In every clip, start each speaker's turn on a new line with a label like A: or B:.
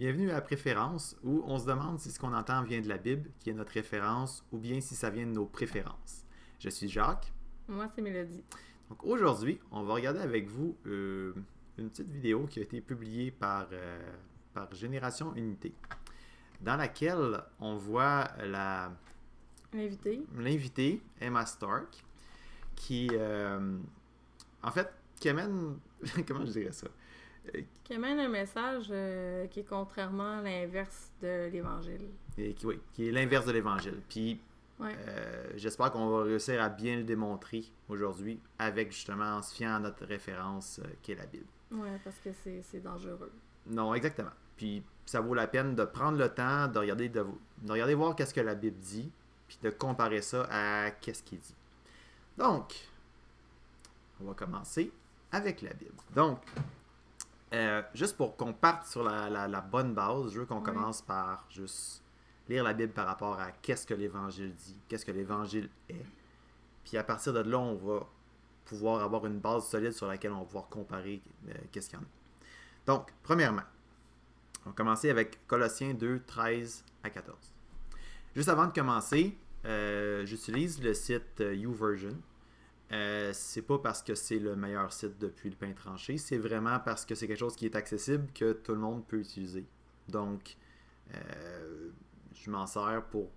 A: Bienvenue à Préférence, où on se demande si ce qu'on entend vient de la Bible, qui est notre référence, ou bien si ça vient de nos préférences. Je suis Jacques.
B: Moi, c'est Mélodie.
A: Donc aujourd'hui, on va regarder avec vous une petite vidéo qui a été publiée par Génération Unité, dans laquelle on voit l'invitée, Emma Stark, qui, en fait, qui amène, comment je dirais ça?
B: Qui amène un message qui est contrairement à l'inverse de l'Évangile.
A: Et qui est l'inverse de l'Évangile. Puis, j'espère qu'on va réussir à bien le démontrer aujourd'hui, avec justement, en se fiant à notre référence qui est la Bible.
B: Oui, parce que c'est dangereux.
A: Non, exactement. Puis, ça vaut la peine de prendre le temps de regarder voir qu'est-ce que la Bible dit, puis de comparer ça à qu'est-ce qu'il dit. Donc, on va commencer avec la Bible. Donc, juste pour qu'on parte sur la bonne base, je veux qu'on commence par juste lire la Bible par rapport à qu'est-ce que l'Évangile dit, qu'est-ce que l'Évangile est. Puis à partir de là, on va pouvoir avoir une base solide sur laquelle on va pouvoir comparer qu'est-ce qu'il y en a. Donc, premièrement, on va commencer avec Colossiens 2, 13 à 14. Juste avant de commencer, j'utilise le site YouVersion. C'est pas parce que c'est le meilleur site depuis le pain tranché, c'est vraiment parce que c'est quelque chose qui est accessible que tout le monde peut utiliser. Donc, je m'en sers pour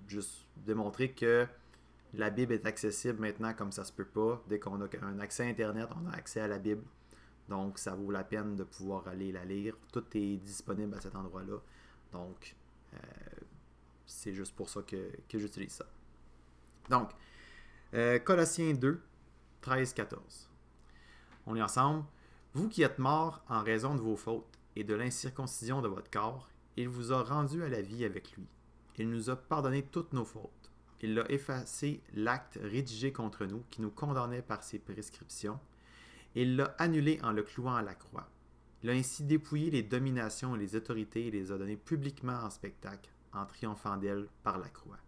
A: juste démontrer que la Bible est accessible maintenant comme ça se peut pas. Dès qu'on a un accès à Internet, on a accès à la Bible. Donc, ça vaut la peine de pouvoir aller la lire. Tout est disponible à cet endroit-là. Donc, c'est juste pour ça que j'utilise ça. Donc, Colossiens 2, 13, 14. On lit ensemble. Vous qui êtes morts en raison de vos fautes et de l'incirconcision de votre corps, il vous a rendu à la vie avec lui. Il nous a pardonné toutes nos fautes. Il a effacé l'acte rédigé contre nous qui nous condamnait par ses prescriptions. Il l'a annulé en le clouant à la croix. Il a ainsi dépouillé les dominations et les autorités et les a données publiquement en spectacle, en triomphant d'elles par la croix.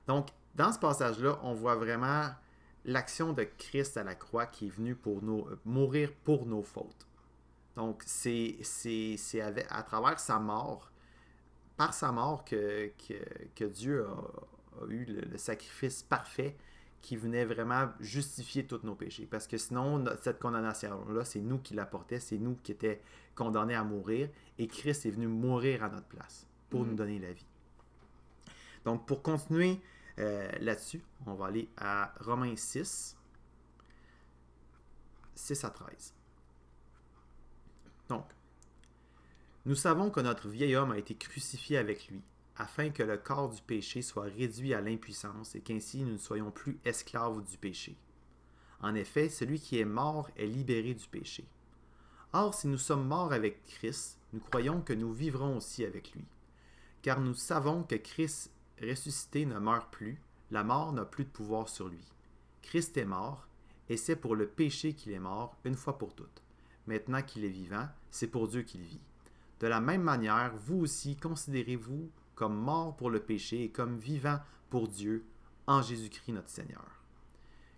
A: Donc, dans ce passage-là, on voit vraiment l'action de Christ à la croix qui est venu pour mourir pour nos fautes. Donc, c'est à travers sa mort, par sa mort, que Dieu a eu le sacrifice parfait qui venait vraiment justifier tous nos péchés. Parce que sinon, cette condamnation-là, c'est nous qui la portait, c'est nous qui étions condamnés à mourir, et Christ est venu mourir à notre place pour nous donner la vie. Donc, pour continuer là-dessus, on va aller à Romains 6, 6 à 13. Donc, nous savons que notre vieil homme a été crucifié avec lui, afin que le corps du péché soit réduit à l'impuissance et qu'ainsi nous ne soyons plus esclaves du péché. En effet, celui qui est mort est libéré du péché. Or, si nous sommes morts avec Christ, nous croyons que nous vivrons aussi avec lui. Car nous savons que Christ ressuscité ne meurt plus, la mort n'a plus de pouvoir sur lui. Christ est mort, et c'est pour le péché qu'il est mort une fois pour toutes. Maintenant qu'il est vivant, c'est pour Dieu qu'il vit. De la même manière, vous aussi considérez-vous comme mort pour le péché et comme vivant pour Dieu en Jésus-Christ notre Seigneur.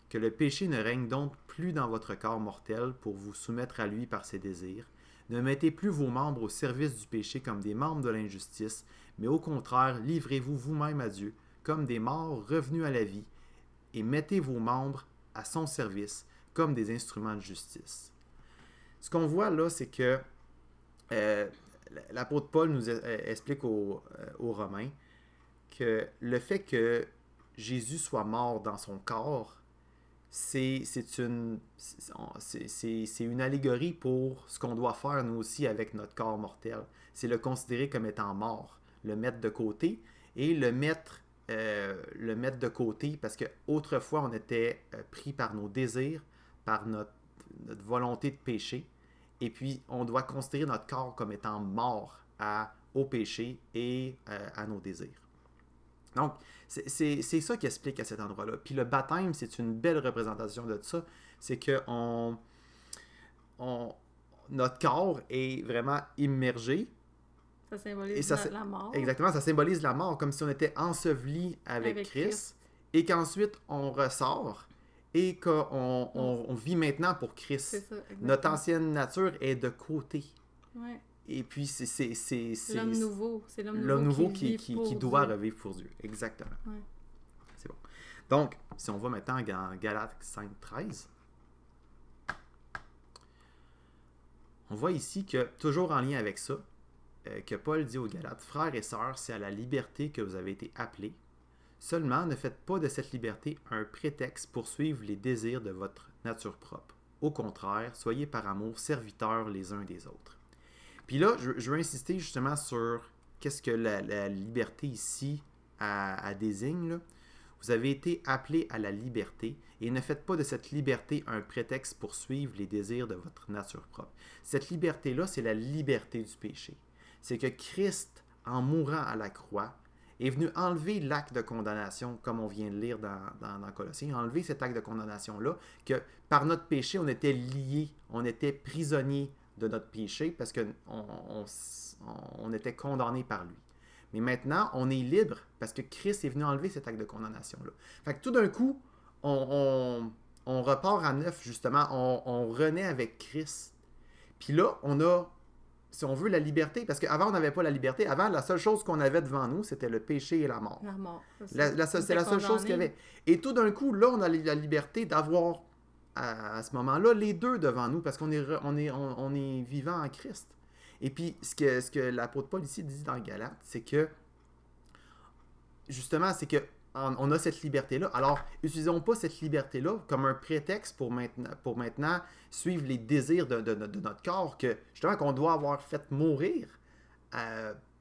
A: Que le péché ne règne donc plus dans votre corps mortel pour vous soumettre à lui par ses désirs. Ne mettez plus vos membres au service du péché comme des membres de l'injustice, mais au contraire, livrez-vous vous-même à Dieu comme des morts revenus à la vie, et mettez vos membres à son service comme des instruments de justice. Ce qu'on voit là, c'est que l'apôtre Paul nous explique aux Romains que le fait que Jésus soit mort dans son corps, c'est une allégorie pour ce qu'on doit faire nous aussi avec notre corps mortel. C'est le considérer comme étant mort, le mettre de côté et le mettre de côté parce qu'autrefois on était pris par nos désirs, par notre volonté de pécher, et puis on doit considérer notre corps comme étant mort au péché et à nos désirs. Donc, c'est ça qui explique à cet endroit-là. Puis le baptême, c'est une belle représentation de ça. C'est que notre corps est vraiment immergé.
B: Ça symbolise la mort.
A: Exactement, ça symbolise la mort, comme si on était enseveli avec Christ. Et qu'ensuite, on ressort et qu'on vit maintenant pour Christ.
B: C'est ça,
A: notre ancienne nature est de côté.
B: Ouais.
A: Et puis, c'est
B: l'homme nouveau. C'est
A: l'homme nouveau
B: qui
A: doit revivre pour Dieu. Exactement.
B: Ouais.
A: C'est bon. Donc, si on va maintenant en Galates 5:13, on voit ici que, toujours en lien avec ça, que Paul dit aux Galates, « Frères et sœurs, c'est à la liberté que vous avez été appelés. Seulement, ne faites pas de cette liberté un prétexte pour suivre les désirs de votre nature propre. Au contraire, soyez par amour serviteurs les uns des autres. » Puis là, je veux insister justement sur qu'est-ce que la liberté ici désigne. Là. Vous avez été appelés à la liberté et ne faites pas de cette liberté un prétexte pour suivre les désirs de votre nature propre. Cette liberté-là, c'est la liberté du péché. C'est que Christ, en mourant à la croix, est venu enlever l'acte de condamnation, comme on vient de lire dans Colossiens, enlever cet acte de condamnation-là, que par notre péché, on était liés, on était prisonniers de notre péché parce qu'on était condamné par lui. Mais maintenant, on est libre parce que Christ est venu enlever cet acte de condamnation-là. Fait que tout d'un coup, on repart à neuf, justement, on renaît avec Christ. Puis là, on a, si on veut, la liberté, parce qu'avant, on n'avait pas la liberté. Avant, la seule chose qu'on avait devant nous, c'était le péché et la mort.
B: La mort.
A: C'est la seule chose qu'il y avait. Et tout d'un coup, là, on a la liberté d'avoir, à ce moment-là, les deux devant nous, parce qu'on est vivant en Christ. Et puis, ce que l'apôtre Paul ici dit dans Galates, c'est que, justement, c'est que on a cette liberté-là. Alors, utilisons pas cette liberté-là comme un prétexte pour maintenant suivre les désirs de notre corps, que justement qu'on doit avoir fait mourir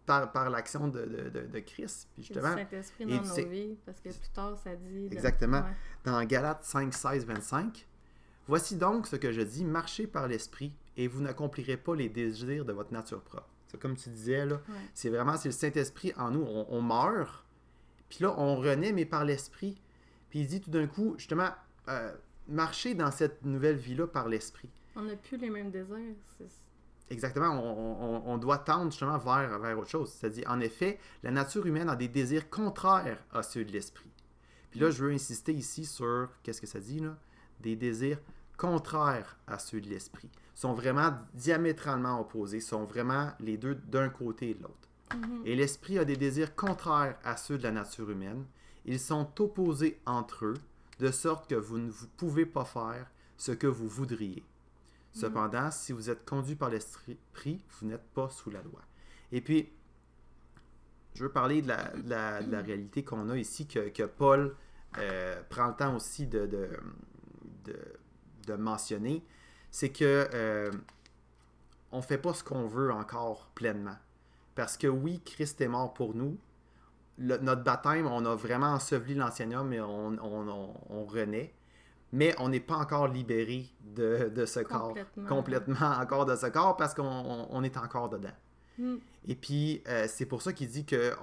A: par l'action de Christ. Puis justement,
B: le Saint-Esprit dans nos vies, parce que plus tard, ça dit...
A: Exactement. Ouais. Dans Galates 5, 16, 25, « Voici donc ce que je dis, marchez par l'Esprit, et vous n'accomplirez pas les désirs de votre nature propre. » C'est comme tu disais, là, c'est le Saint-Esprit en nous. On meurt, puis là, on renaît, mais par l'Esprit. Puis il dit tout d'un coup, justement, marcher dans cette nouvelle vie-là par l'Esprit.
B: On n'a plus les mêmes désirs.
A: Exactement. On doit tendre justement vers autre chose. C'est-à-dire, en effet, la nature humaine a des désirs contraires à ceux de l'Esprit. Puis là, je veux insister ici sur, qu'est-ce que ça dit, là? Des désirs contraires à ceux de l'Esprit. Sont vraiment diamétralement opposés. Sont vraiment les deux d'un côté et de l'autre. Et l'Esprit a des désirs contraires à ceux de la nature humaine. Ils sont opposés entre eux, de sorte que vous ne pouvez pas faire ce que vous voudriez. Cependant, si vous êtes conduit par l'Esprit, vous n'êtes pas sous la loi. Et puis, je veux parler de la réalité qu'on a ici, que Paul prend le temps aussi de mentionner. C'est que on ne fait pas ce qu'on veut encore pleinement. Parce que oui, Christ est mort pour nous. Notre baptême, on a vraiment enseveli l'ancien homme et on renaît. Mais on n'est pas encore libéré de ce corps. Complètement encore de ce corps parce qu'on est encore dedans. Et puis, c'est pour ça qu'il dit que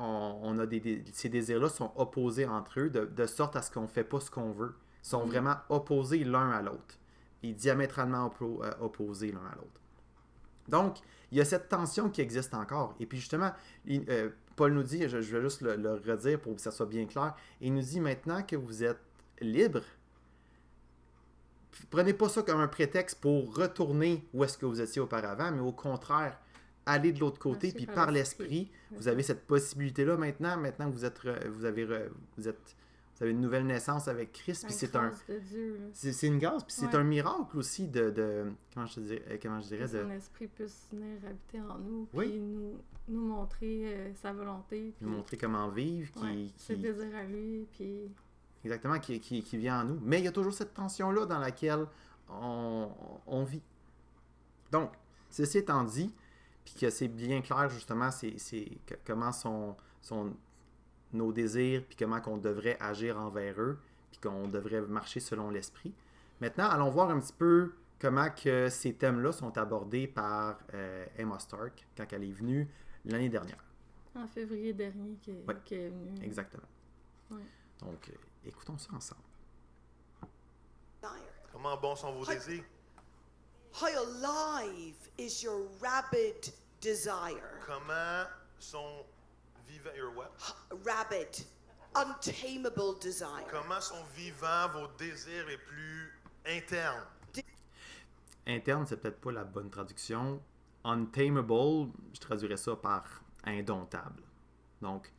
A: ces désirs-là sont opposés entre eux, de sorte à ce qu'on ne fait pas ce qu'on veut. Ils sont vraiment opposés l'un à l'autre. Et diamétralement opposés l'un à l'autre. Donc, il y a cette tension qui existe encore. Et puis justement, Paul nous dit, je vais juste le redire pour que ça soit bien clair, il nous dit maintenant que vous êtes libre, prenez pas ça comme un prétexte pour retourner où est-ce que vous étiez auparavant, mais au contraire, allez de l'autre côté, puis par l'Esprit, vous avez cette possibilité-là maintenant. Maintenant que vous avez une nouvelle naissance avec Christ, puis c'est une grâce, puis c'est un miracle aussi comment je dirais
B: que son esprit puisse venir habiter en nous, puis nous montrer sa volonté, puis
A: nous montrer comment vivre,
B: ses désirs à lui, puis
A: exactement, qui vient en nous. Mais il y a toujours cette tension-là dans laquelle on vit. Donc, ceci étant dit, puis que c'est bien clair justement, c'est comment sont nos désirs, puis comment qu'on devrait agir envers eux, puis qu'on devrait marcher selon l'Esprit. Maintenant, allons voir un petit peu comment que ces thèmes-là sont abordés par Emma Stark quand elle est venue l'année dernière.
B: En février dernier qu'elle est venue.
A: Exactement.
B: Ouais.
A: Donc, écoutons ça ensemble.
C: Comment bons sont vos désirs?
D: How alive is your rabid desire?
C: Comment sont vivants your what?
D: Rabid, untamable desire.
C: Comment sont vivants vos désirs les plus internes?
A: Interne, c'est peut-être pas la bonne traduction. untamable, je traduirais ça par indomptable. Donc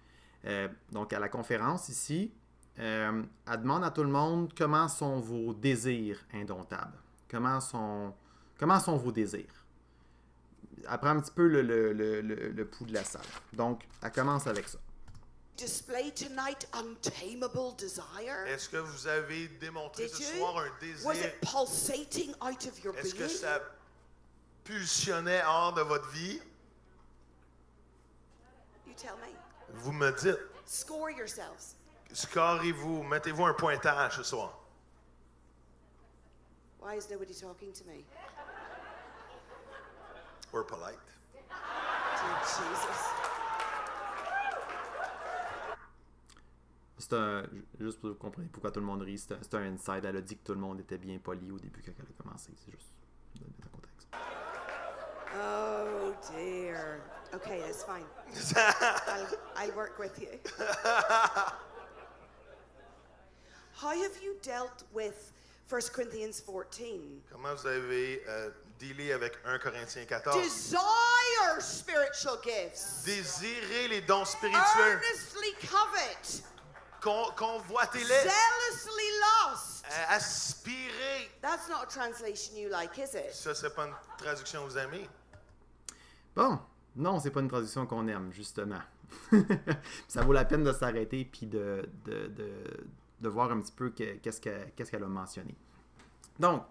A: à la conférence ici, elle demande à tout le monde comment sont vos désirs indomptables. Comment sont vos désirs. Elle prend un petit peu le pouls de la salle. Donc, elle commence avec ça.
D: Display tonight untamable desire?
C: Est-ce que vous avez démontré
D: Did
C: ce
D: you?
C: soir un désir?
D: Was it pulsating out of your
C: Est-ce que
D: being?
C: ça pulsionnait hors de votre vie?
D: You tell me.
C: Vous me dites.
D: Score yourselves.
C: Scorez-vous, mettez-vous un pointage ce soir.
D: Why is nobody talking to me?
C: We're polite.
D: Dear Jesus.
A: Juste pour que vous compreniez pourquoi tout le monde rit, c'est un inside. Elle a dit que tout le monde était bien poli au début quand elle a commencé. C'est juste pour donner le contexte.
D: Oh dear. Okay, that's fine. I'll work with you. How have you dealt with 1 Corinthians 14?
C: Comment vous avez dealé avec 1 Corinthiens 14?
D: Desire spiritual gifts.
C: Désirez les dons spirituels.
D: Earnestly covet.
C: Convoitez-les.
D: Zealously lost.
C: Aspirez.
D: That's not a translation you like, is it?
C: Ça, c'est pas une traduction que vous aimez.
A: Bon, non, c'est pas une traduction qu'on aime, justement. Ça vaut la peine de s'arrêter puis de voir un petit peu qu'est-ce qu'elle a mentionné. Donc,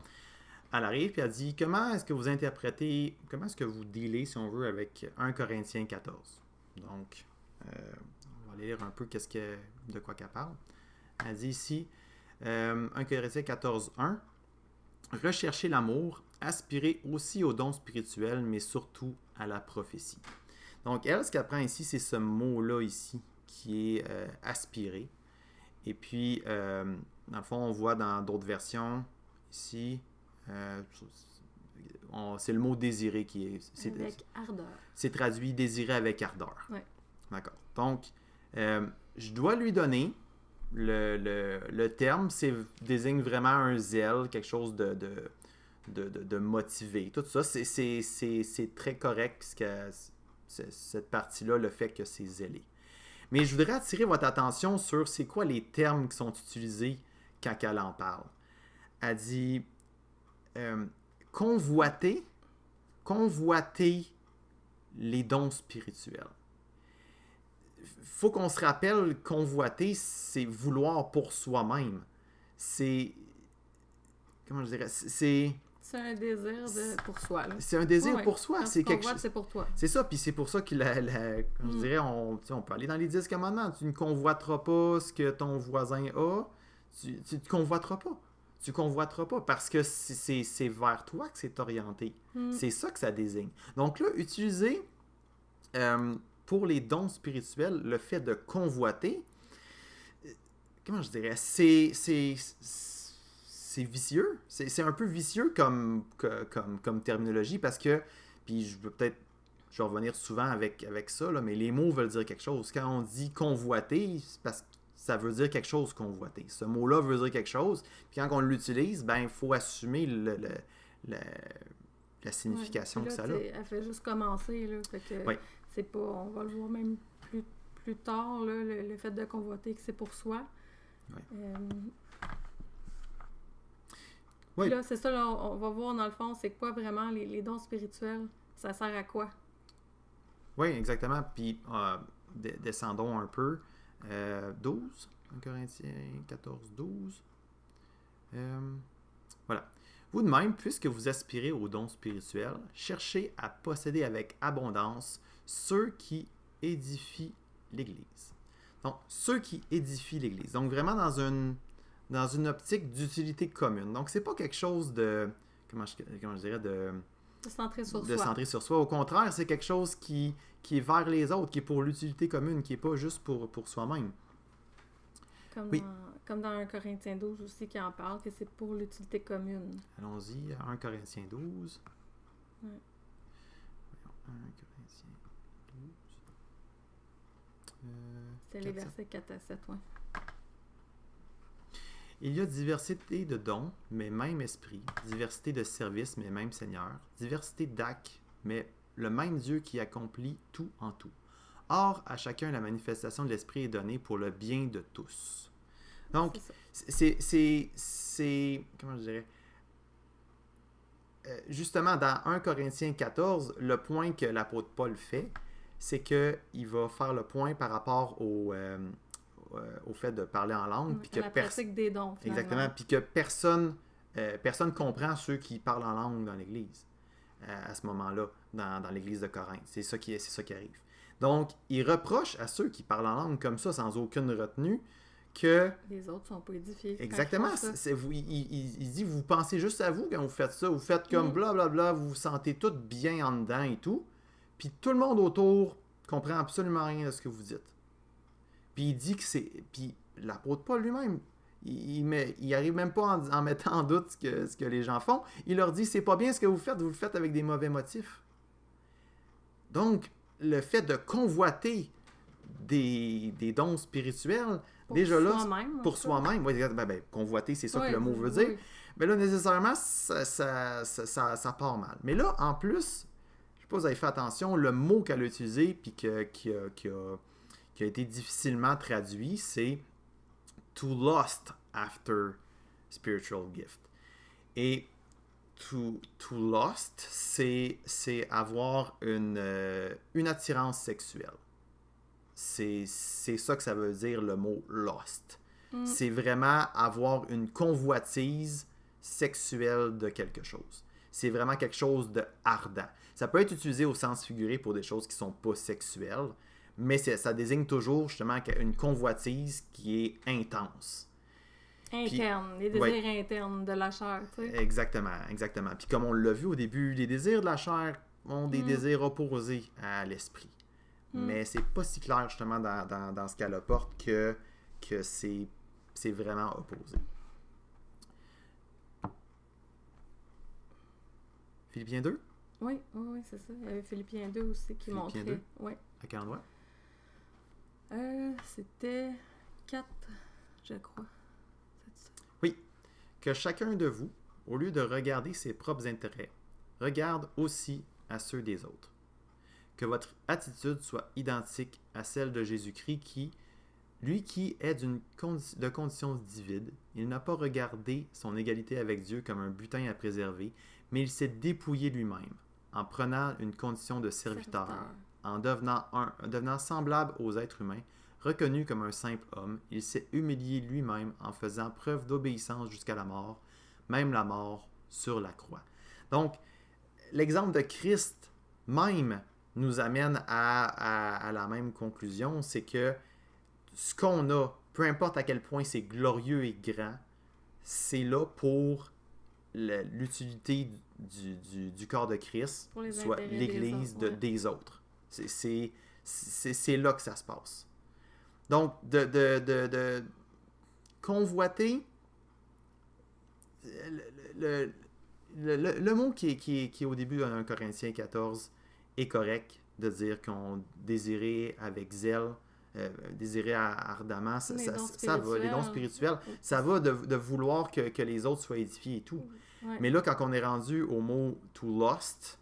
A: elle arrive et elle dit comment est-ce que vous interprétez, comment est-ce que vous dealez, si on veut, avec 1 Corinthiens 14. Donc, on va aller lire un peu de quoi qu'elle parle. Elle dit ici, 1 Corinthiens 14, 1, recherchez l'amour, aspirez aussi aux dons spirituels, mais surtout à la prophétie. Donc, elle, ce qu'elle prend ici, c'est ce mot-là ici, qui est aspirer. Et puis, dans le fond, on voit dans d'autres versions, ici, c'est le mot désirer qui est...
B: Avec ardeur.
A: C'est traduit désirer avec ardeur.
B: Oui.
A: D'accord. Donc, je dois lui donner le terme, désigne vraiment un zèle, quelque chose de motivé. Tout ça, c'est très correct, puisque cette partie-là, le fait que c'est zélé. Mais je voudrais attirer votre attention sur c'est quoi les termes qui sont utilisés quand elle en parle. Elle dit convoiter les dons spirituels. Faut qu'on se rappelle, convoiter, c'est vouloir pour soi-même. C'est... Comment je dirais? C'est
B: un désir pour soi. Là.
A: C'est un désir
B: Ouais,
A: pour soi.
B: quand
A: C'est
B: tu
A: quelque
B: convoites,
A: chose.
B: c'est pour toi.
A: C'est ça, puis c'est pour ça que comme je dirais, on peut aller dans les 10 commandements. Tu ne convoiteras pas ce que ton voisin a. Tu ne convoiteras pas. Tu convoiteras pas parce que c'est vers toi que c'est orienté. C'est ça que ça désigne. Donc là, utiliser pour les dons spirituels, le fait de convoiter, comment je dirais, c'est vicieux. C'est un peu vicieux comme terminologie parce que, puis je vais revenir souvent avec ça, là, mais les mots veulent dire quelque chose. Quand on dit convoiter, c'est parce que ça veut dire quelque chose, convoiter. Ce mot-là veut dire quelque chose, puis quand on l'utilise, ben il faut assumer la signification
B: là,
A: que ça a.
B: Elle fait juste commencer, là, fait que
A: oui.
B: C'est pas, on va le voir même plus tard, là, le fait de convoiter que c'est pour soi.
A: Oui.
B: Oui. Là, c'est ça, là, on va voir dans le fond, c'est quoi vraiment les dons spirituels, ça sert à quoi?
A: Oui, exactement. Puis, descendons un peu. 12, 1 Corinthiens 14, 12. Voilà. Vous de même, puisque vous aspirez aux dons spirituels, cherchez à posséder avec abondance ceux qui édifient l'Église. Donc, ceux qui édifient l'Église. Donc, vraiment dans une optique d'utilité commune. Donc, c'est pas quelque chose de... Comment je dirais? De
B: centrer sur
A: de
B: soi.
A: centrer sur soi. Au contraire, c'est quelque chose qui est vers les autres, qui est pour l'utilité commune, qui n'est pas juste pour soi-même.
B: Comme dans 1 Corinthiens 12 aussi, qui en parle, que c'est pour l'utilité commune.
A: Allons-y, 1 Corinthiens 12.
B: Ouais.
A: 1 Corinthiens 12.
B: C'est les versets 4 à 7, oui.
A: Il y a diversité de dons, mais même esprit, diversité de services, mais même Seigneur, diversité d'actes, mais le même Dieu qui accomplit tout en tout. Or, à chacun, la manifestation de l'Esprit est donnée pour le bien de tous. Donc, c'est comment je dirais? Justement, dans 1 Corinthiens 14, le point que l'apôtre Paul fait, c'est qu'il va faire le point par rapport au fait de parler en langue. Puis que
B: la pratique des dons, finalement.
A: Exactement, puis que personne comprend ceux qui parlent en langue dans l'Église à ce moment-là, dans l'Église de Corinthe. C'est ça qui arrive. Donc, il reproche à ceux qui parlent en langue comme ça, sans aucune retenue, que...
B: Les autres sont pas édifiés.
A: Exactement. Il dit, vous pensez juste à vous quand vous faites ça. Vous faites comme blablabla, vous vous sentez tout bien en dedans et tout. Puis tout le monde autour comprend absolument rien de ce que vous dites. Puis il dit que c'est... Puis l'apôtre Paul lui-même, il arrive même pas en mettant en doute ce que les gens font. Il leur dit, c'est pas bien ce que vous le faites avec des mauvais motifs. Donc, le fait de convoiter des dons spirituels,
B: pour
A: déjà là,
B: soi-même,
A: pour soi-même, oui, convoiter, c'est ça que le mot veut dire. Mais là, nécessairement, ça part mal. Mais là, en plus, je ne sais pas si vous avez fait attention, le mot qu'elle a utilisé puis qui a été difficilement traduit, c'est to lust after spiritual gift. Et to lust, c'est avoir une attirance sexuelle. C'est ça que ça veut dire le mot lust. C'est vraiment avoir une convoitise sexuelle de quelque chose. C'est vraiment quelque chose de ardent. Ça peut être utilisé au sens figuré pour des choses qui ne sont pas sexuelles, mais ça désigne toujours justement une convoitise qui est intense.
B: Interne, les désirs internes de la chair, tu sais.
A: Exactement. Puis comme on l'a vu au début, les désirs de la chair ont des désirs opposés à l'esprit. Mais c'est pas si clair justement dans ce qu'elle apporte que c'est vraiment opposé. Philippiens 2?
B: Oui, c'est ça. Il y avait Philippiens 2 aussi qui
A: Philippiens
B: montrait.
A: 2?
B: Oui.
A: À quel endroit?
B: C'était 4, je crois. C'est ça.
A: Oui. Que chacun de vous, au lieu de regarder ses propres intérêts, regarde aussi à ceux des autres. Que votre attitude soit identique à celle de Jésus-Christ qui est de condition divine. Il n'a pas regardé son égalité avec Dieu comme un butin à préserver, mais il s'est dépouillé lui-même, en prenant une condition de serviteur, en devenant semblable aux êtres humains, reconnu comme un simple homme. Il s'est humilié lui-même en faisant preuve d'obéissance jusqu'à la mort, même la mort sur la croix. Donc, l'exemple de Christ même nous amène à la même conclusion, c'est que ce qu'on a, peu importe à quel point c'est glorieux et grand, c'est là pour l'utilité du corps de Christ, soit l'Église des autres. C'est là que ça se passe. Donc, de convoiter, le mot qui est au début dans 1 Corinthiens 14 est correct, de dire qu'on désirait avec zèle, désirer ardemment, ça va, les dons spirituels, ça va de vouloir que les autres soient édifiés et tout.
B: Ouais.
A: Mais là, quand on est rendu au mot to lust,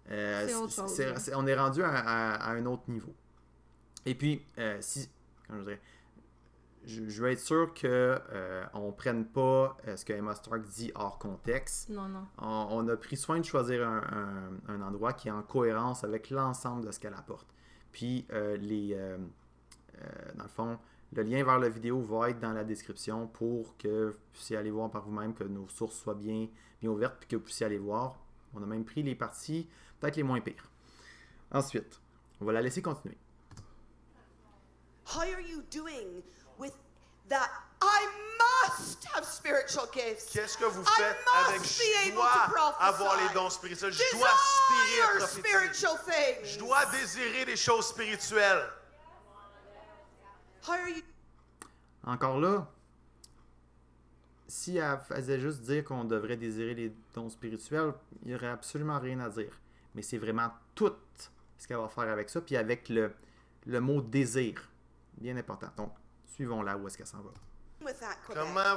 A: on est rendu à un autre niveau. Et puis, comment je dirais, je veux être sûr qu'on ne prenne pas ce que Emma Stark dit hors contexte.
B: Non.
A: On a pris soin de choisir un endroit qui est en cohérence avec l'ensemble de ce qu'elle apporte. Puis, dans le fond, le lien vers la vidéo va être dans la description pour que vous puissiez aller voir par vous-même, que nos sources soient bien ouvertes, puis que vous puissiez aller voir. On a même pris les parties peut-être les moins pires. Ensuite, on va la laisser continuer.
D: How are you doing with that? I must have spiritual gifts.
C: Qu'est-ce que vous faites avec je dois avoir les dons spirituels, je dois aspirer à prophétiser, je dois désirer des choses spirituelles.
D: How are you?
A: Encore là, si elle faisait juste dire qu'on devrait désirer les dons spirituels, il n'y aurait absolument rien à dire. Mais c'est vraiment tout ce qu'elle va faire avec ça, puis avec le mot désir. Bien important. Donc, suivons là où est-ce qu'elle s'en va.
C: Comment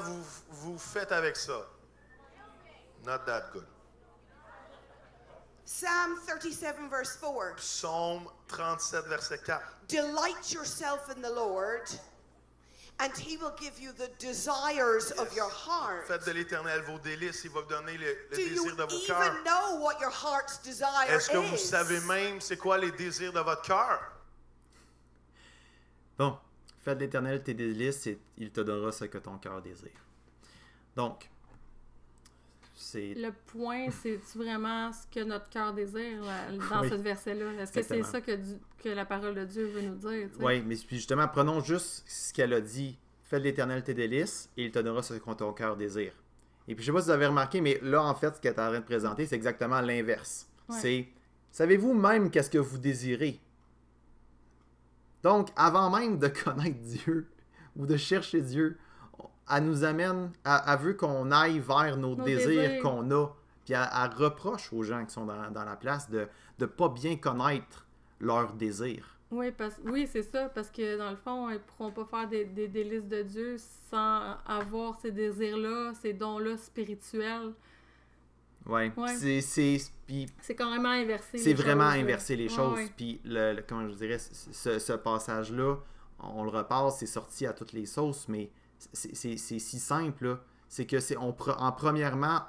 C: vous faites avec ça? Not that good.
D: Psalm 37 verse 4.
C: Psaume 37, verset 4.
D: Delight yourself in the Lord, and He will give you the desires of your heart.
C: Faites de l'Éternel vos délices, il va vous donner le
D: Do you
C: désir de vos
D: even
C: cœurs.
D: know what your heart's desire
C: Est-ce que vous
D: is?
C: savez même c'est quoi les désirs de votre cœur?
A: Bon, fais de l'Éternel tes délices et il te donnera ce que ton cœur désire. Donc, c'est...
B: Le point, c'est-tu vraiment ce que notre cœur désire dans
A: Oui.
B: ce verset-là? Est-ce que c'est ça que la parole de Dieu veut nous dire? Tu sais?
A: Oui, mais puis justement, prenons juste ce qu'elle a dit. Fais de l'Éternel tes délices et il te donnera ce que ton cœur désire. Et puis, je sais pas si vous avez remarqué, mais là, en fait, ce qu'elle est en train de présenter, c'est exactement l'inverse.
B: Ouais.
A: C'est, savez-vous même qu'est-ce que vous désirez? Donc, avant même de connaître Dieu ou de chercher Dieu, elle nous amène, elle veut qu'on aille vers nos désirs qu'on a. Puis elle reproche aux gens qui sont dans la place de ne pas bien connaître leurs désirs.
B: Oui, c'est ça, parce que dans le fond, ils ne pourront pas faire des délices de Dieu sans avoir ces désirs-là, ces dons-là spirituels.
A: Ouais.
B: Ouais.
A: Puis
B: C'est carrément inversé.
A: c'est vraiment inverser les choses.
B: Ouais.
A: Puis, comment je dirais, ce passage-là, on le repasse, c'est sorti à toutes les sauces, mais c'est si simple, là. C'est que premièrement,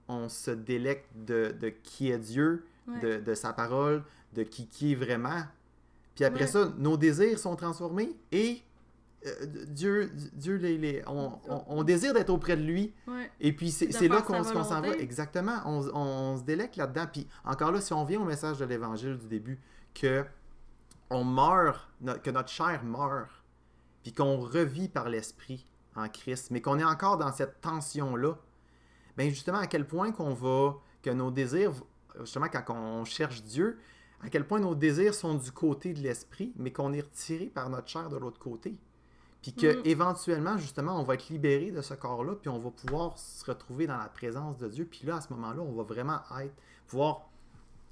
A: on se délecte de qui est Dieu,
B: Ouais.
A: de sa parole, de qui est vraiment. Puis après
B: Ouais.
A: ça, nos désirs sont transformés et Dieu on désire d'être auprès de lui.
B: Ouais.
A: Et puis c'est
B: De
A: là
B: faire
A: qu'on
B: sa
A: s'en va.
B: volonté.
A: Exactement. On se délecte là-dedans. Puis encore là, si on vient au message de l'Évangile du début, que on meurt, que notre chair meurt, puis qu'on revit par l'Esprit en Christ, mais qu'on est encore dans cette tension-là, bien justement, à quel point que nos désirs, justement, quand on cherche Dieu, à quel point nos désirs sont du côté de l'Esprit, mais qu'on est retiré par notre chair de l'autre côté. Puis que éventuellement, justement, on va être libéré de ce corps-là, puis on va pouvoir se retrouver dans la présence de Dieu. Puis là, à ce moment-là, on va vraiment pouvoir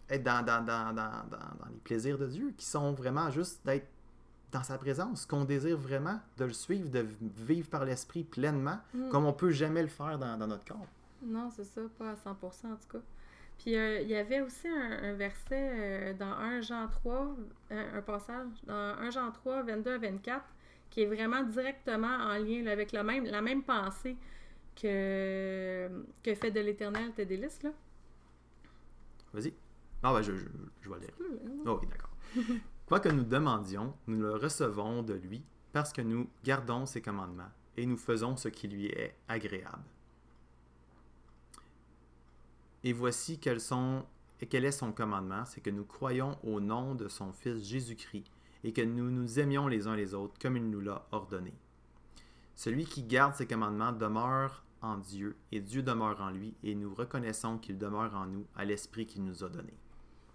A: être dans les plaisirs de Dieu, qui sont vraiment juste d'être dans sa présence, qu'on désire vraiment, de le suivre, de vivre par l'Esprit pleinement, comme on peut jamais le faire dans notre corps.
B: Non, c'est ça, pas à 100% en tout cas. Puis il y avait aussi un verset dans 1 Jean 3, un passage, dans 1 Jean 3, 22 à 24, qui est vraiment directement en lien là, avec la même pensée que fait de l'Éternel tes délices, là.
A: Vas-y. Ah ben, je vais le lire. Oh, oui, d'accord. Quoi que nous demandions, nous le recevons de lui, parce que nous gardons ses commandements et nous faisons ce qui lui est agréable. Et voici quel est son commandement, c'est que nous croyons au nom de son Fils Jésus-Christ et que nous nous aimions les uns les autres comme il nous l'a ordonné. Celui qui garde ses commandements demeure en Dieu et Dieu demeure en lui et nous reconnaissons qu'il demeure en nous à l'Esprit qu'il nous a donné.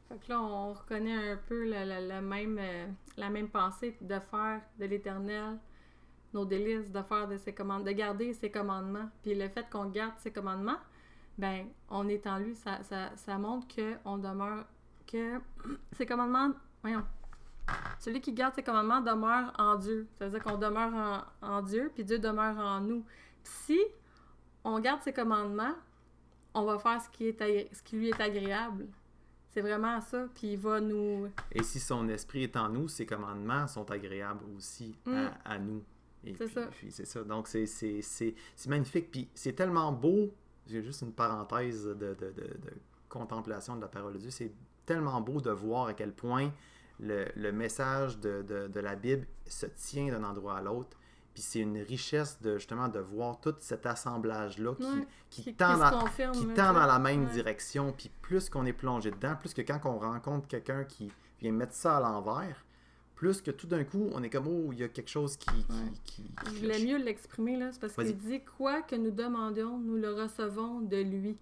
B: Fait que là, on reconnaît un peu la même pensée de faire de l'Éternel nos délices, de faire de ses commandements, de garder ses commandements. Puis le fait qu'on garde ses commandements, ben on est en lui, ça montre qu'on demeure, que ses commandements, celui qui garde ses commandements demeure en Dieu. Ça veut dire qu'on demeure en Dieu, puis Dieu demeure en nous. Puis si on garde ses commandements, on va faire ce qui lui est agréable. C'est vraiment ça, puis il va nous...
A: Et si son esprit est en nous, ses commandements sont agréables aussi à nous. Puis c'est ça. Donc c'est magnifique, puis c'est tellement beau. J'ai juste une parenthèse de contemplation de la parole de Dieu. C'est tellement beau de voir à quel point le message de la Bible se tient d'un endroit à l'autre. Puis c'est une richesse justement de voir tout cet assemblage-là qui tend dans la même direction. Puis plus qu'on est plongé dedans, plus que quand on rencontre quelqu'un qui vient mettre ça à l'envers, plus que tout d'un coup, on est comme, oh, il y a quelque chose qui
B: Je voulais mieux l'exprimer, là. C'est parce qu'il dit, quoi que nous demandions, nous le recevons de lui.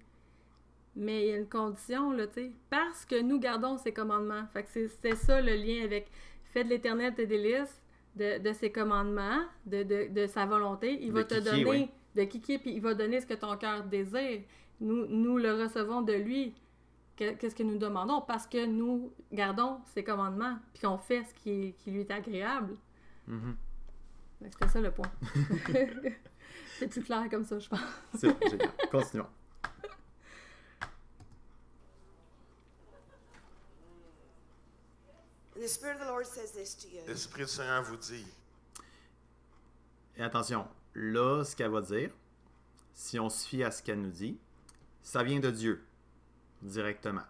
B: Mais il y a une condition, là, tu sais, parce que nous gardons ses commandements. Fait que c'est ça le lien avec fait de l'Éternel tes délices, de ses commandements, de sa volonté. Il va te donner de kiki, puis il va donner ce que ton cœur désire. Nous le recevons de lui. Qu'est-ce que nous demandons? Parce que nous gardons ses commandements, puis qu'on fait ce qui lui est agréable. Mm-hmm. C'était ça le point. C'est plus clair comme ça, je pense.
A: C'est génial. Continuons.
D: the Spirit of the Lord says this to you.
C: L'Esprit du Seigneur vous dit.
A: Et attention, là, ce qu'elle va dire, si on se fie à ce qu'elle nous dit, ça vient de Dieu, directement.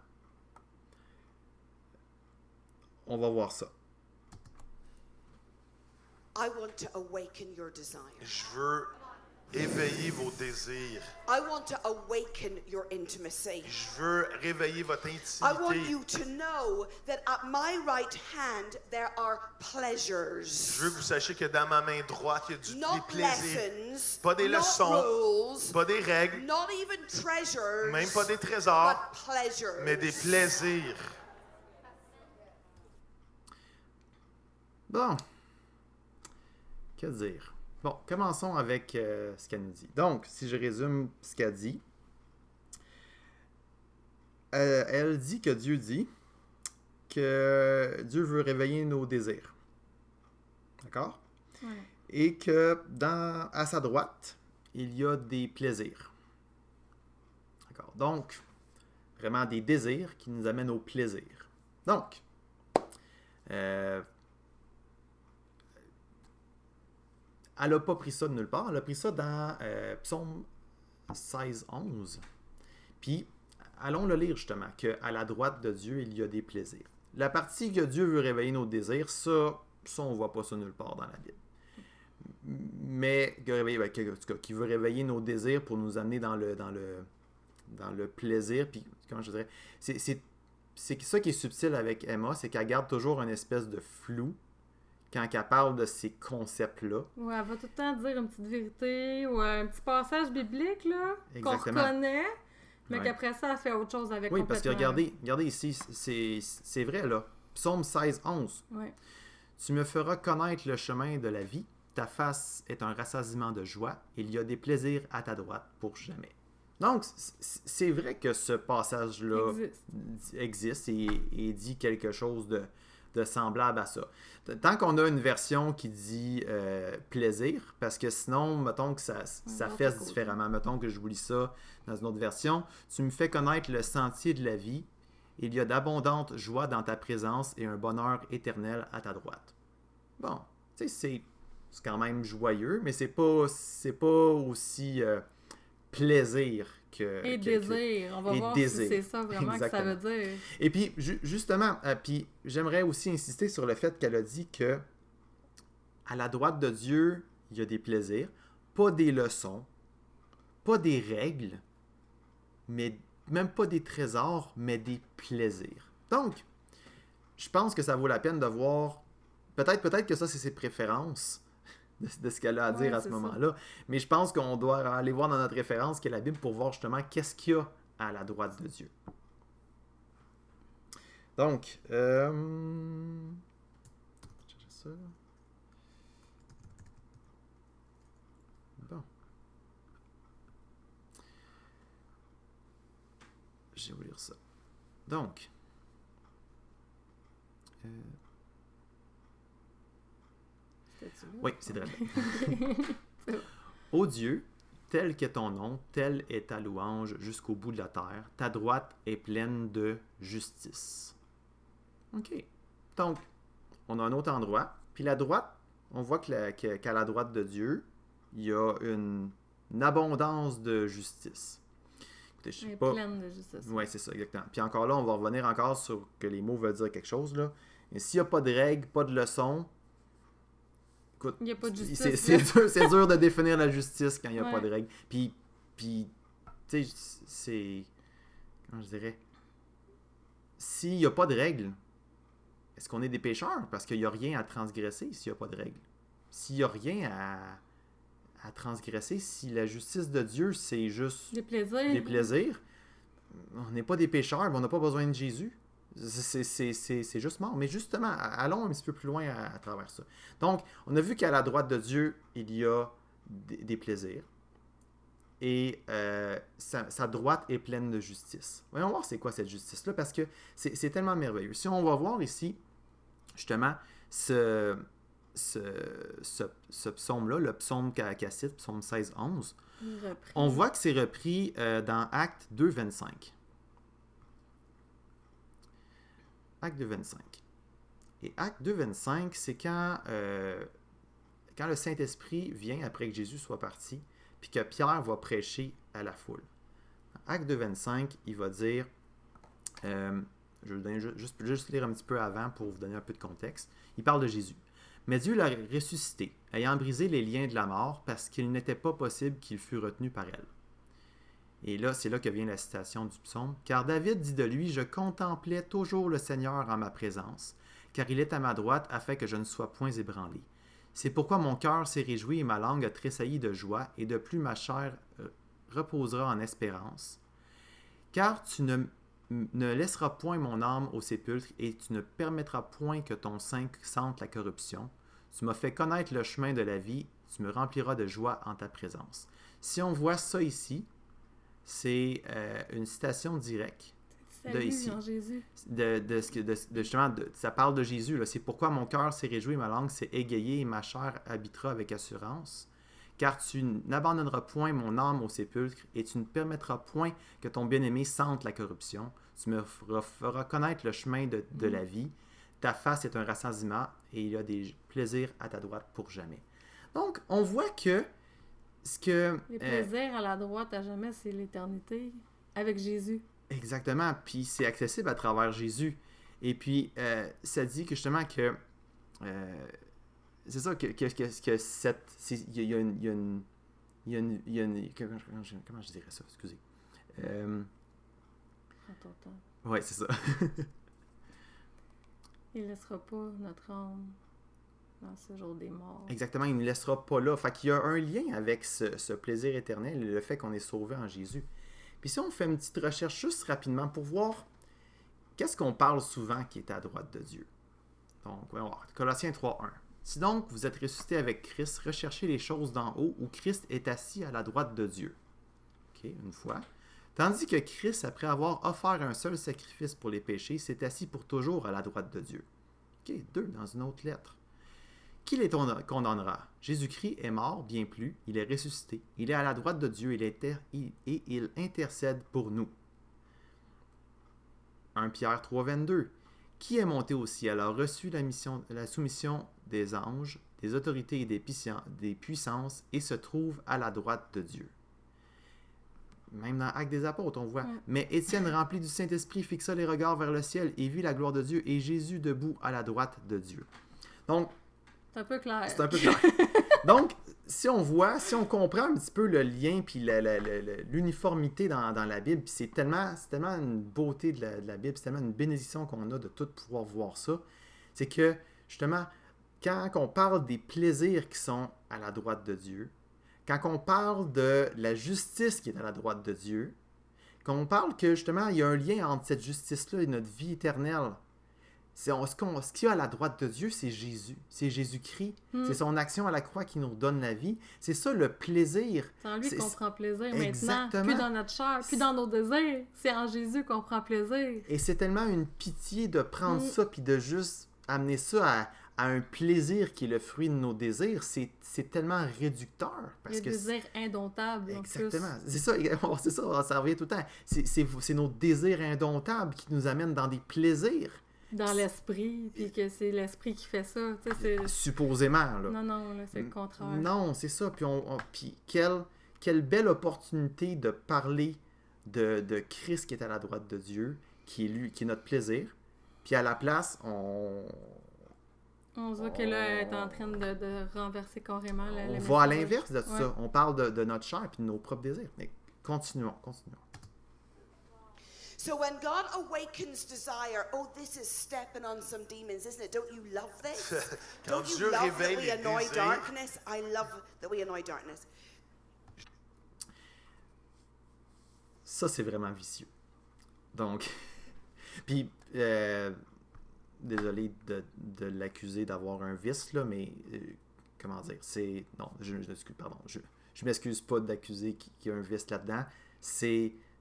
A: On va voir ça.
D: I want to awaken your desire.
C: Je veux éveiller vos désirs.
D: I want to awaken your intimacy.
C: Je veux réveiller votre
D: I want
C: intimité.
D: you to know that at my right hand there are pleasures.
C: Je veux que vous sachiez que dans ma main droite, il y a des
D: Not
C: plaisirs.
D: lessons,
C: Pas des
D: not
C: leçons,
D: rules,
C: pas des règles,
D: not even treasures,
C: même pas des trésors,
D: but pleasures.
C: mais des plaisirs.
A: Bon. Que dire? Bon, commençons avec ce qu'elle nous dit. Donc, si je résume ce qu'elle dit, elle dit que Dieu dit que Dieu veut réveiller nos désirs. D'accord?
B: Ouais.
A: Et que à sa droite, il y a des plaisirs. D'accord? Donc, vraiment des désirs qui nous amènent au plaisir. Donc, elle n'a pas pris ça de nulle part. Elle a pris ça dans Psaume 16:11. Puis, allons le lire justement, qu'à la droite de Dieu, il y a des plaisirs. La partie que Dieu veut réveiller nos désirs, ça on ne voit pas ça nulle part dans la Bible. Mais qui veut réveiller nos désirs pour nous amener dans le plaisir. Puis, comment je dirais, c'est ça qui est subtil avec Emma, c'est qu'elle garde toujours une espèce de flou quand elle parle de ces concepts-là.
B: Ouais, elle va tout le temps dire une petite vérité ou un petit passage biblique, là, qu'on
A: Exactement.
B: reconnaît, mais
A: Ouais.
B: qu'après ça, elle fait autre chose avec
A: Oui, parce que
B: complètement.
A: regardez ici, c'est vrai, là. Psaume 16:11.
B: Ouais.
A: Tu me feras connaître le chemin de la vie. Ta face est un rassasiement de joie. Il y a des plaisirs à ta droite pour jamais. Donc, c'est vrai que ce passage-là existe et dit quelque chose de semblable à ça. Tant qu'on a une version qui dit plaisir, parce que sinon, mettons que ça fesse différemment. Mettons que je vous lis ça dans une autre version. Tu me fais connaître le sentier de la vie. Il y a d'abondantes joies dans ta présence et un bonheur éternel à ta droite. Bon, tu sais, c'est quand même joyeux, mais c'est pas aussi plaisir que...
B: Et désir. On va
A: et
B: voir
A: désir.
B: si c'est ça vraiment
A: Exactement.
B: que ça veut dire.
A: Et puis, justement, puis j'aimerais aussi insister sur le fait qu'elle a dit que à la droite de Dieu, il y a des plaisirs, pas des leçons, pas des règles, mais même pas des trésors, mais des plaisirs. Donc, je pense que ça vaut la peine de voir, peut-être que ça, c'est ses préférences de ce qu'elle a à dire à ce moment-là, mais je pense qu'on doit aller voir dans notre référence qui est la Bible pour voir justement qu'est-ce qu'il y a à la droite de Dieu. Donc, ça. Bon. Je vais vous lire ça. Donc, oui, c'est vrai. Ô Dieu, tel qu'est ton nom, telle est ta louange jusqu'au bout de la terre. Ta droite est pleine de justice. OK. Donc, on a un autre endroit. Puis la droite, on voit qu'à la droite de Dieu, il y a une abondance de justice. Écoutez, je sais pas.
B: Pleine de justice.
A: Oui, c'est ça, exactement. Puis encore là, on va revenir encore sur que les mots veulent dire quelque chose. Là. Et s'il n'y a pas de règles, pas de leçons, écoute,
B: il n'y a pas de justice.
A: C'est dur de définir la justice quand il n'y a
B: Ouais.
A: pas de règles. Puis tu sais, c'est... Comment je dirais? S'il n'y a pas de règles, est-ce qu'on est des pécheurs? Parce qu'il n'y a rien à transgresser s'il n'y a pas de règles. S'il n'y a rien à transgresser, si la justice de Dieu, c'est juste
B: des plaisirs.
A: des plaisirs, on n'est pas des pécheurs, mais on n'a pas besoin de Jésus. C'est juste mort. Mais justement, allons un petit peu plus loin à travers ça. Donc, on a vu qu'à la droite de Dieu, il y a des plaisirs. Et sa droite est pleine de justice. Voyons voir c'est quoi cette justice-là, parce que c'est tellement merveilleux. Si on va voir ici, justement, ce psaume-là, le psaume qu'elle cite, psaume 16:11, on voit que c'est repris dans Actes 2:25. Actes 2:25. Et Acte 2, 25, c'est quand le Saint-Esprit vient après que Jésus soit parti, puis que Pierre va prêcher à la foule. Acte 2, 25, il va dire, je vais vous donner juste lire un petit peu avant pour vous donner un peu de contexte. Il parle de Jésus. Mais Dieu l'a ressuscité, ayant brisé les liens de la mort, parce qu'il n'était pas possible qu'il fût retenu par elle. Et là, c'est là que vient la citation du psaume. « Car David dit de lui, je contemplais toujours le Seigneur en ma présence, car il est à ma droite afin que je ne sois point ébranlé. C'est pourquoi mon cœur s'est réjoui et ma langue a tressailli de joie, et de plus ma chair reposera en espérance. Car tu ne laisseras point mon âme au sépulcre, et tu ne permettras point que ton sein sente la corruption. Tu m'as fait connaître le chemin de la vie, tu me rempliras de joie en ta présence. » Si on voit ça ici, c'est une citation directe de ici. Justement, ça parle de Jésus. Là. C'est pourquoi mon cœur s'est réjoui, ma langue s'est égayée et ma chair habitera avec assurance. Car tu n'abandonneras point mon âme au sépulcre et tu ne permettras point que ton bien-aimé sente la corruption. Tu me feras connaître le chemin de la vie. Ta face est un rassasiement et il y a des plaisirs à ta droite pour jamais. Donc, on voit que
B: les plaisirs à la droite à jamais, c'est l'éternité avec Jésus.
A: Exactement. Puis c'est accessible à travers Jésus. Et puis, ça dit que justement que... c'est ça que cette... Il y a une... Comment je dirais ça? Excusez.
B: Prends ton temps.
A: Oui, c'est ça.
B: Il ne laissera pas notre âme dans ce jour des morts.
A: Exactement, il ne laissera pas là. Fait qu'il y a un lien avec ce plaisir éternel et le fait qu'on est sauvé en Jésus. Puis si on fait une petite recherche juste rapidement pour voir qu'est-ce qu'on parle souvent qui est à droite de Dieu. Donc, on va voir. Colossiens 3.1. Si donc vous êtes ressuscité avec Christ, recherchez les choses d'en haut où Christ est assis à la droite de Dieu. OK, une fois. Tandis que Christ, après avoir offert un seul sacrifice pour les péchés, s'est assis pour toujours à la droite de Dieu. OK, 2 dans une autre lettre. Qui les condamnera? Jésus-Christ est mort, bien plus, il est ressuscité, il est à la droite de Dieu et il intercède pour nous. 1 Pierre 3.22. Qui est monté au ciel a reçu la soumission des anges, des autorités et des puissances et se trouve à la droite de Dieu. Même dans Actes des Apôtres, on voit. Ouais. Mais Étienne, rempli du Saint-Esprit, fixa les regards vers le ciel et vit la gloire de Dieu et Jésus debout à la droite de Dieu. Donc,
B: c'est un peu clair.
A: C'est un peu clair. Donc, si on comprend un petit peu le lien puis l'uniformité dans la Bible, puis c'est tellement une beauté de la Bible, c'est tellement une bénédiction qu'on a de tout pouvoir voir ça, c'est que, justement, quand on parle des plaisirs qui sont à la droite de Dieu, quand on parle de la justice qui est à la droite de Dieu, quand on parle que, justement, il y a un lien entre cette justice-là et notre vie éternelle, ce qu'il y a à la droite de Dieu, c'est Jésus. C'est Jésus-Christ. C'est son action à la croix qui nous donne la vie. C'est ça le plaisir.
B: C'est en lui qu'on prend plaisir
A: Exactement.
B: Maintenant. Plus dans notre chair, plus dans nos désirs. C'est en Jésus qu'on prend plaisir.
A: Et c'est tellement une pitié de prendre ça puis de juste amener ça à un plaisir qui est le fruit de nos désirs. C'est tellement réducteur.
B: Parce que désir indomptable.
A: Exactement. C'est ça, ça revient tout le temps. C'est nos désirs indomptables qui nous amènent dans des plaisirs.
B: Dans l'esprit, puis que c'est l'esprit qui fait ça.
A: Supposément, là.
B: Non, là, c'est le contraire.
A: Non, c'est ça. Puis quelle belle opportunité de parler de Christ qui est à la droite de Dieu, qui est notre plaisir. Puis à la place, on
B: voit que là, elle est en train de renverser carrément la
A: on va à l'inverse de ça. On parle de notre chair puis de nos propres désirs. Mais continuons.
D: So when God awakens desire, oh, this is stepping on some demons, isn't it? Don't you love this? Don't you love that we annoy darkness? I love that we annoy darkness.
A: Ça, c'est vraiment vicieux. Donc, puis, désolé de l'accuser d'avoir un vice, là, mais, comment dire, c'est... Non, je m'excuse pas d'accuser qu'il y a un vice là-dedans.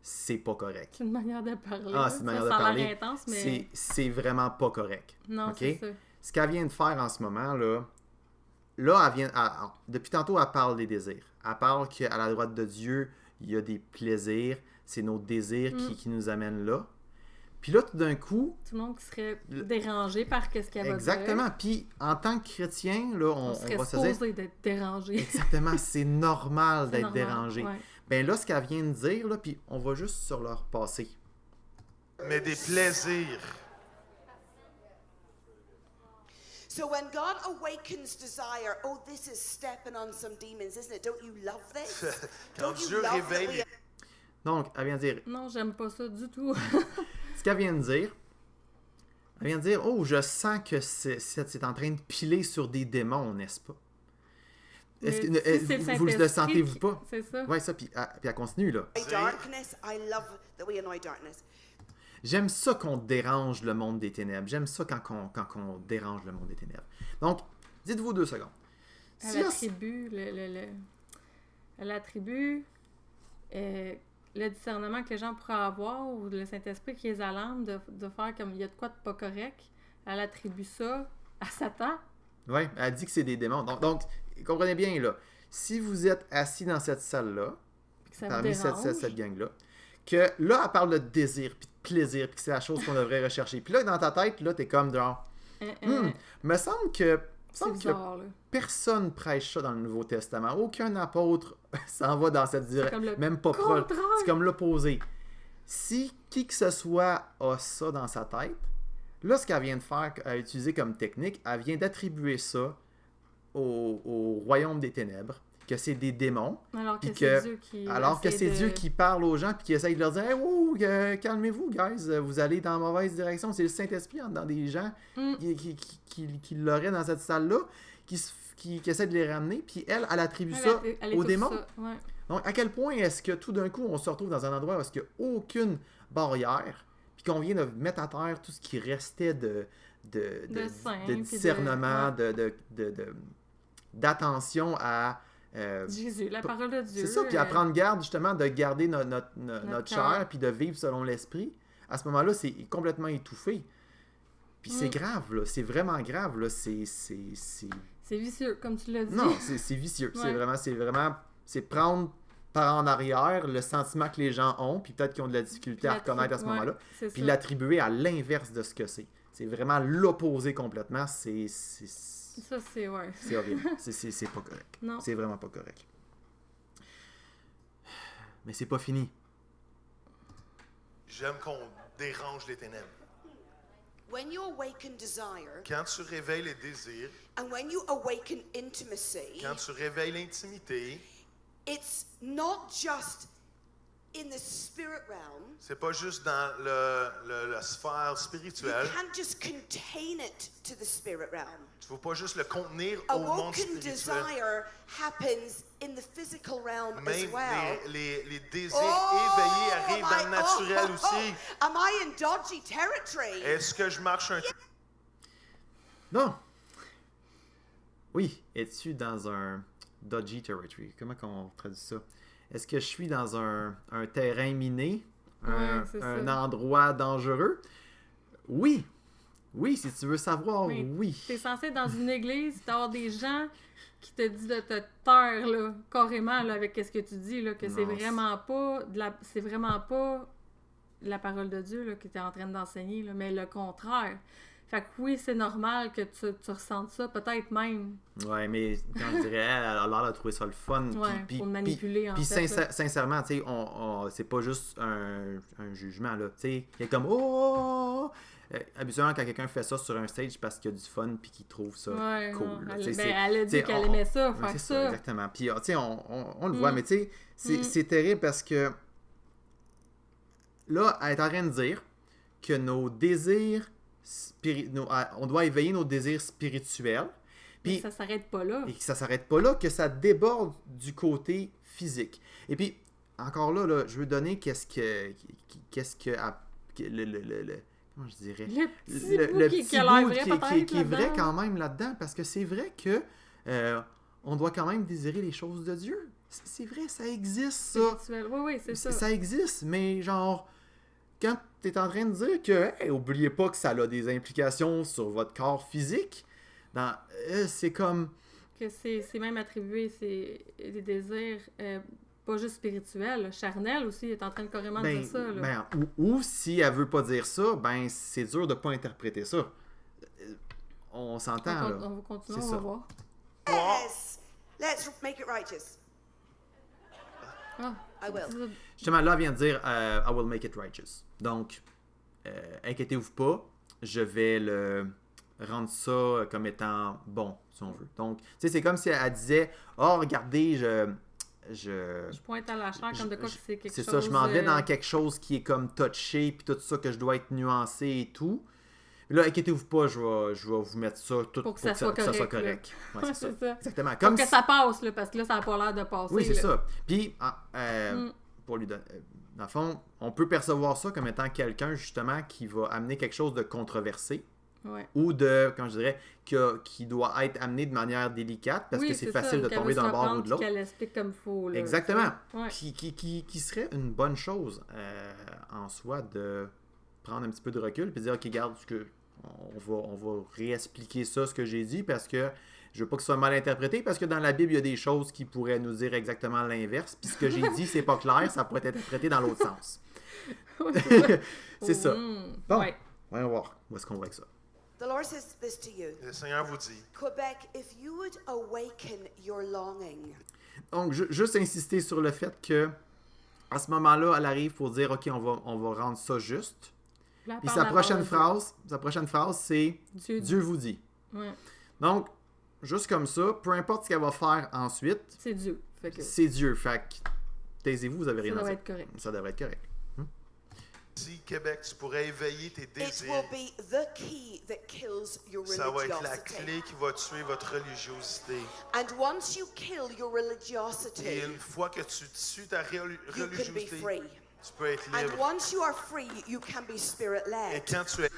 A: C'est pas correct.
B: C'est une manière de parler.
A: C'est une manière de parler.
B: Intense, mais...
A: C'est vraiment pas correct.
B: Non,
A: okay?
B: C'est ça.
A: Ce qu'elle vient de faire en ce moment, là elle vient... depuis tantôt, elle parle des désirs. Elle parle qu'à la droite de Dieu, il y a des plaisirs. C'est nos désirs qui nous amènent là. Puis là, tout d'un coup...
B: Tout le monde qui serait dérangé par ce qu'elle va dire.
A: Exactement. Puis en tant que chrétien, là, on va se dire...
B: supposé d'être dérangé.
A: Exactement. C'est normal d'être dérangé.
B: Ouais.
A: Ben là, ce qu'elle vient de dire, là, puis on va juste sur leur passé.
C: Mais des plaisirs.
D: So when God awakens desire, oh, this is stepping on some demons, isn't it? Don't you love this?
C: Quand Dieu réveille...
A: Donc, elle vient de dire...
B: Non, j'aime pas ça du tout.
A: Ce qu'elle vient de dire, elle vient de dire, oh, je sens que c'est en train de piler sur des démons, n'est-ce pas? Est-ce que vous le sentez-vous pas?
B: C'est ça.
A: Oui, ça, puis elle continue, là.
D: Darkness, I love that we annoy darkness.
A: J'aime ça qu'on dérange le monde des ténèbres. J'aime ça quand on dérange le monde des ténèbres. Donc, dites-vous 2 secondes.
B: Elle attribue le discernement que les gens pourraient avoir ou le Saint-Esprit qui les alarme de faire comme il y a de quoi de pas correct. Elle attribue ça à Satan.
A: Oui, elle dit que c'est des démons. Donc, comprenez bien, là, si vous êtes assis dans cette salle-là, parmi cette gang-là, que là, elle parle de désir, puis de plaisir, puis que c'est la chose qu'on devrait rechercher. Puis là, dans ta tête, là, t'es comme genre... me semble que
B: bizarre, là.
A: Personne prêche ça dans le Nouveau Testament. Aucun apôtre s'en va dans cette direction. Même pas proche. C'est comme l'opposé. Si qui que ce soit a ça dans sa tête, là, ce qu'elle vient de faire, elle a utilisé comme technique, elle vient d'attribuer ça au royaume des ténèbres, que c'est des démons.
B: Alors que c'est Dieu qui...
A: Dieu qui parle aux gens puis qui essaye de leur dire « Hey, wow, calmez-vous, guys, vous allez dans la mauvaise direction. » C'est le Saint-Esprit dans des gens qui l'auraient dans cette salle-là, qui essaie de les ramener, puis elle attribue ça aux démons.
B: Ouais.
A: Donc, à quel point est-ce que tout d'un coup, on se retrouve dans un endroit où il n'y a aucune barrière, puis qu'on vient de mettre à terre tout ce qui restait de discernement, d'attention à...
B: Jésus, la parole de Dieu.
A: C'est ça, puis à prendre garde, justement, de garder notre chair, puis de vivre selon l'esprit. À ce moment-là, c'est complètement étouffé. Puis c'est grave, là. C'est vraiment grave, là. C'est
B: vicieux, comme tu l'as dit.
A: Non, c'est vicieux.
B: Ouais.
A: C'est prendre par en arrière le sentiment que les gens ont, puis peut-être qu'ils ont de la difficulté à reconnaître à ce moment-là, puis l'attribuer à l'inverse de ce que c'est. C'est vraiment l'opposé complètement.
B: Ça, c'est... Ouais.
A: C'est horrible. C'est pas correct.
B: Non.
A: C'est vraiment pas correct. Mais c'est pas fini.
C: J'aime qu'on dérange les ténèbres.
D: When you awaken desire,
C: quand tu réveilles les désirs,
D: and when you awaken intimacy,
C: quand tu réveilles l'intimité,
D: it's not just in the spirit realm.
C: C'est pas juste dans la sphère spirituelle.
D: You can't just contain it to the spirit realm.
C: Tu ne faut pas juste le contenir au monde
D: Awoken
C: spirituel.
D: desire happens in the physical realm
C: Même
D: as well.
C: les désirs éveillés arrivent dans le naturel aussi.
D: Am I in dodgy territory?
C: Est-ce que je marche un...
A: Non. Oui. Es-tu dans un dodgy territory? Comment on traduit ça? Est-ce que je suis dans un terrain miné? Un endroit dangereux? Oui. Oui, si tu veux savoir, oui.
B: T'es censé être dans une église, d'avoir des gens qui te disent de te taire, là, carrément, là, avec ce que tu dis, là, que c'est vraiment pas la parole de Dieu là, que tu es en train d'enseigner, là, mais le contraire. Fait que oui, c'est normal que tu ressentes ça, peut-être même.
A: Ouais, mais quand je dirais, elle a l'air de trouver ça le fun.
B: Ouais, pour manipuler, en
A: fait. Puis sincèrement, tu sais, c'est pas juste un jugement, là. Tu sais, il y a comme « Oh! » habituellement, quand quelqu'un fait ça sur un stage, parce qu'il y a du fun puis qu'il trouve ça cool.
B: Elle a dit qu'elle aimait ça, faire ça.
A: Exactement. Puis, tu sais, on le voit, mais tu sais, c'est terrible parce que là, elle est en train de dire que nos désirs on doit éveiller nos désirs spirituels. Puis,
B: ça s'arrête pas là.
A: Et que ça s'arrête pas là, que ça déborde du côté physique. Et puis, encore là, je veux donner qu'est-ce que comment je dirais?
B: Le petit bout
A: qui est vrai quand même là-dedans, parce que c'est vrai que on doit quand même désirer les choses de Dieu. C'est vrai, ça existe, ça.
B: Oui, c'est ça.
A: Ça existe, mais genre, quand tu es en train de dire que, oubliez pas que ça a des implications sur votre corps physique, c'est comme...
B: Que c'est même attribué, c'est des désirs pas juste spirituel, charnel aussi, il est en train de carrément dire ça. Là.
A: Ou si elle veut pas dire ça, c'est dur de pas interpréter ça. On s'entend, là.
B: On va continuer,
A: C'est
B: on
A: ça.
B: va voir.
D: Yes! Let's make it righteous.
B: Ah,
D: I will.
A: Justement, là, elle vient de dire I will make it righteous. Donc, inquiétez-vous pas, je vais le rendre ça comme étant bon, si on veut. Donc, tu sais, c'est comme si elle disait oh, regardez,
B: Je pointe à la chair comme de quoi que c'est quelque chose...
A: C'est ça, je m'en vais dans quelque chose qui est comme touché, puis tout ça, que je dois être nuancé et tout. Là, inquiétez-vous pas, je vais vous mettre ça tout
B: pour que ça soit correct.
A: Ouais, c'est ça. Exactement.
B: Comme pour que ça passe, là, parce que là, ça n'a pas l'air de passer.
A: Oui, c'est
B: là.
A: ça. Puis, pour lui donner... dans le fond, on peut percevoir ça comme étant quelqu'un, justement, qui va amener quelque chose de controversé.
B: Ouais.
A: Ou de, comme je dirais, qui doit être amené de manière délicate, parce que c'est facile de tomber d'un bord ou de l'autre.
B: Qu'elle explique comme faut. Là,
A: exactement.
B: Ouais.
A: Qui serait une bonne chose en soi de prendre un petit peu de recul puis dire ok, regarde, on va réexpliquer ça, ce que j'ai dit, parce que je veux pas que ce soit mal interprété, parce que dans la Bible, il y a des choses qui pourraient nous dire exactement l'inverse, puis ce que j'ai dit, c'est pas clair, ça pourrait être interprété dans l'autre sens. C'est ça. Bon, voyons voir où est-ce qu'on va avec ça.
D: The Lord says this to you.
C: Le Seigneur vous dit.
D: Quebec, if you would awaken your longing.
A: Donc, juste insister sur le fait que à ce moment-là, elle arrive pour dire ok, on va rendre ça juste. Puis sa prochaine phrase, c'est Dieu vous dit.
B: Ouais.
A: Donc, juste comme ça, peu importe ce qu'elle va faire ensuite,
B: c'est Dieu.
A: C'est Dieu. Fait que taisez-vous, vous avez rien à dire.
B: Ça devrait être correct.
A: Ça devrait être correct.
C: Si Québec, tu pourrais éveiller tes désirs.
D: It will be the key that kills your
C: Ça va être la
D: religiosity.
C: clé qui va tuer votre religiosité.
D: And once you kill your religiosity,
C: Et une fois que tu tues ta
D: you can be
C: religiosité,
D: free.
C: tu peux être
D: And
C: libre.
D: once you are free, you can be
C: Et
D: spirit-led.
C: quand tu es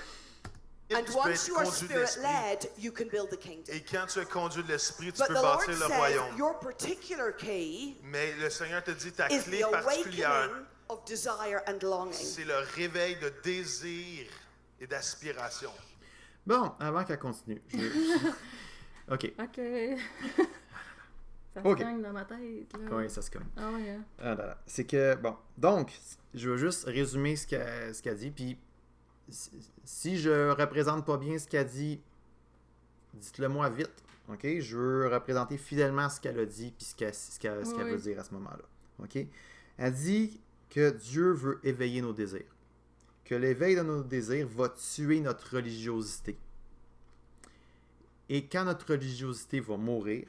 D: And
C: tu peux
D: once
C: être
D: you are
C: conduit de l'esprit.
D: spirit-led, you can build the kingdom.
C: Et quand tu es conduit de l'esprit, tu
D: But
C: peux
D: the Lord
C: bâtir le
D: says
C: royaume.
D: your particular key
C: Mais le Seigneur te dit ta
D: is
C: clé
D: the
C: particulière,
D: awakening of desire and longing.
C: c'est le réveil de désir et d'aspiration.
A: Bon, avant qu'elle continue. OK.
B: OK. Ça se gagne dans ma tête. Là.
A: Oui, ça se cogne.
B: Ah ouais. Hein?
A: Ah là là. C'est que, bon, donc, je veux juste résumer ce qu'elle dit, puis si je représente pas bien ce qu'elle dit, dites-le moi vite, OK? Je veux représenter fidèlement ce qu'elle a dit, puis ce qu'elle veut dire à ce moment-là, OK? Elle dit que Dieu veut éveiller nos désirs, que l'éveil de nos désirs va tuer notre religiosité. Et quand notre religiosité va mourir,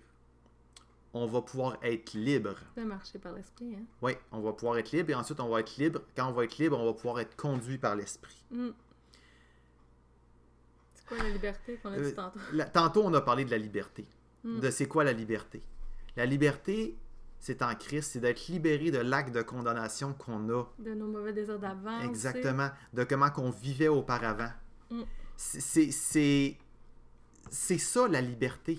A: on va pouvoir être libre.
B: Ça marcher par l'esprit, hein?
A: Oui, on va pouvoir être libre et ensuite on va être libre. Quand on va être libre, on va pouvoir être conduit par l'esprit.
B: C'est quoi la liberté qu'on a dit tantôt?
A: Tantôt, on a parlé de la liberté. De c'est quoi la liberté? La liberté, c'est en Christ, c'est d'être libéré de l'acte de condamnation qu'on a.
B: De nos mauvais désirs d'avant.
A: Exactement. Aussi. De comment qu'on vivait auparavant. C'est ça la liberté.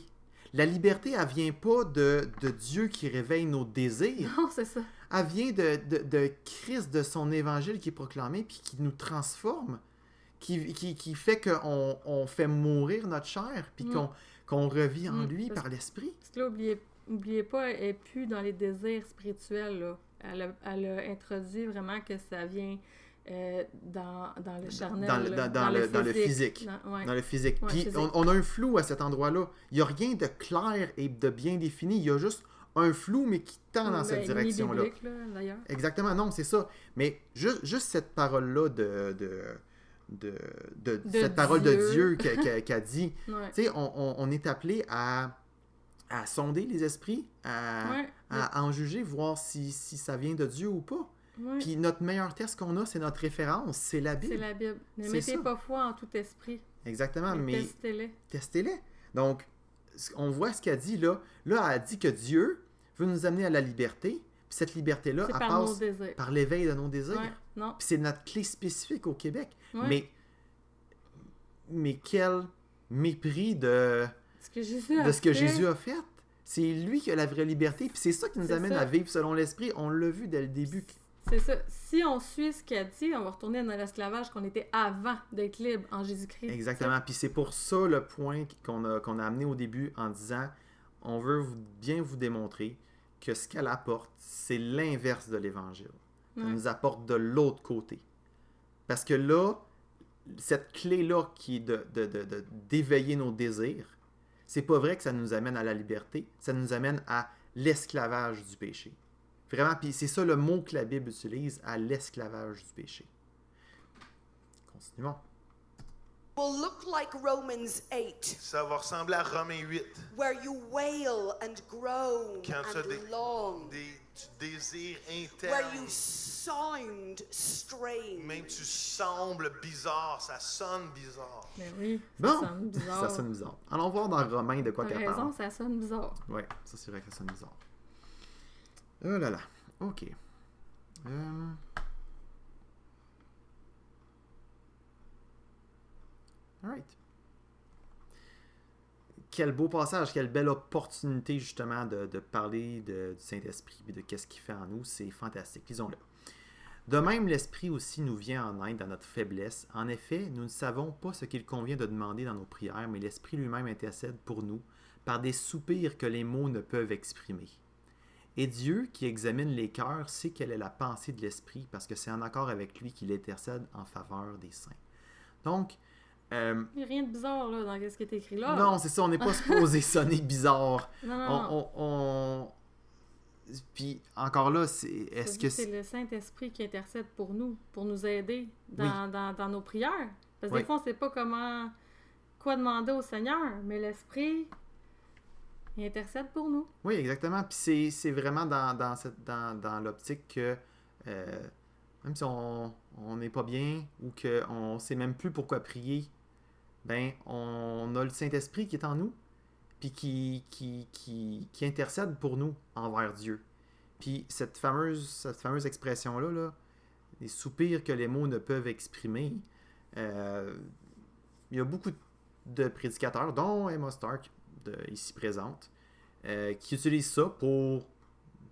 A: La liberté, elle vient pas de Dieu qui réveille nos désirs.
B: Non, c'est ça.
A: Elle vient de Christ, de son évangile qui est proclamé, puis qui nous transforme, qui fait qu'on fait mourir notre chair, puis qu'on revit en lui par l'esprit.
B: Parce que là, oubliez pas, elle n'est plus dans les désirs spirituels. Là. Elle a introduit vraiment que ça vient... dans le charnel,
A: dans le physique. Dans le physique. Puis on a un flou à cet endroit-là. Il n'y a rien de clair et de bien défini. Il y a juste un flou, mais qui tend dans cette direction-là.
B: Là,
A: exactement, non, c'est ça. Mais juste cette parole-là cette parole de Dieu qu'a dit, tu sais, on est appelé à sonder les esprits, à en juger, voir si ça vient de Dieu ou pas. Oui. Puis notre meilleur test qu'on a, c'est notre référence, c'est la Bible.
B: C'est la Bible. Ne mettez pas foi en tout esprit.
A: Exactement, mais
B: testez-les.
A: Testez-les. Donc, on voit ce qu'elle dit là. Là, elle dit que Dieu veut nous amener à la liberté. Puis cette liberté-là, elle passe par l'éveil de nos désirs.
B: Ouais, non.
A: Puis c'est notre clé spécifique au Québec.
B: Ouais.
A: Mais quel mépris de ce que Jésus a fait. C'est lui qui a la vraie liberté. Puis c'est ça qui nous amène à vivre selon l'esprit. On l'a vu dès le début.
B: C'est ça. Si on suit ce qu'il a dit, on va retourner dans l'esclavage qu'on était avant d'être libre en Jésus-Christ.
A: Exactement. Puis c'est pour ça le point qu'on a amené au début en disant on veut bien vous démontrer que ce qu'elle apporte, c'est l'inverse de l'Évangile. Ça nous apporte de l'autre côté. Parce que là, cette clé-là qui est d'éveiller nos désirs, c'est pas vrai que ça nous amène à la liberté, ça nous amène à l'esclavage du péché. Vraiment, puis c'est ça le mot que la Bible utilise, à l'esclavage du péché. Continuons.
D: Will look like Romans 8.
C: Ça va ressembler à Romains 8.
D: Where you wail and groan
C: Quand
D: and long.
C: Tu désires interne.
D: Where you sound strange.
C: Même tu sembles bizarre, ça sonne bizarre.
B: Mais oui,
A: Bon,
B: sonne bizarre.
A: ça sonne bizarre. Allons voir dans Romains de quoi qu'elle parle.
B: T'as raison, ça sonne bizarre.
A: Oui, ça c'est vrai que ça sonne bizarre. Oh là là, ok. Alright. Quel beau passage, quelle belle opportunité justement de parler du Saint-Esprit et de qu'est-ce qu'il fait en nous, c'est fantastique, lisons-le. De même, l'Esprit aussi nous vient en aide dans notre faiblesse. En effet, nous ne savons pas ce qu'il convient de demander dans nos prières, mais l'Esprit lui-même intercède pour nous par des soupirs que les mots ne peuvent exprimer. Et Dieu, qui examine les cœurs, sait quelle est la pensée de l'Esprit, parce que c'est en accord avec lui qu'il intercède en faveur des saints. Donc,
B: il n'y a rien de bizarre là, dans ce qui est écrit là.
A: Non, c'est ça, on n'est pas supposé sonner bizarre.
B: Non.
A: Puis encore là, est-ce que
B: c'est le Saint-Esprit qui intercède pour nous aider dans nos prières? Parce que des fois, on ne sait pas quoi demander au Seigneur, mais l'Esprit, il intercède pour nous.
A: Oui, exactement. Puis c'est vraiment dans l'optique que même si on n'est pas bien ou qu'on ne sait même plus pourquoi prier, ben on a le Saint-Esprit qui est en nous, puis qui intercède pour nous envers Dieu. Puis cette fameuse expression-là, là, les soupirs que les mots ne peuvent exprimer, il y a beaucoup de prédicateurs, dont Emma Stark, ici présente, qui utilisent ça pour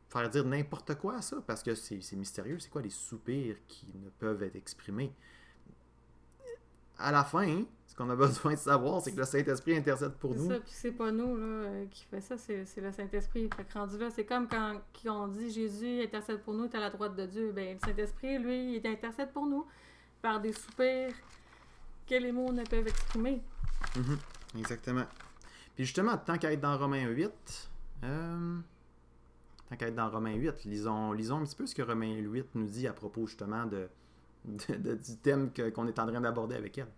A: faire dire n'importe quoi à ça, parce que c'est mystérieux. C'est quoi les soupirs qui ne peuvent être exprimés? À la fin, ce qu'on a besoin de savoir, c'est que le Saint-Esprit intercède pour nous.
B: C'est ça, puis c'est pas nous là, qui fait ça, c'est le Saint-Esprit. Fait que rendu là, c'est comme quand on dit Jésus intercède pour nous, t'es à la droite de Dieu. Ben, le Saint-Esprit, lui, il intercède pour nous par des soupirs que les mots ne peuvent exprimer.
A: Mm-hmm. Exactement. Puis justement, tant qu'à être dans Romains 8, lisons un petit peu ce que Romains 8 nous dit à propos justement du thème qu'on est en train d'aborder avec elle.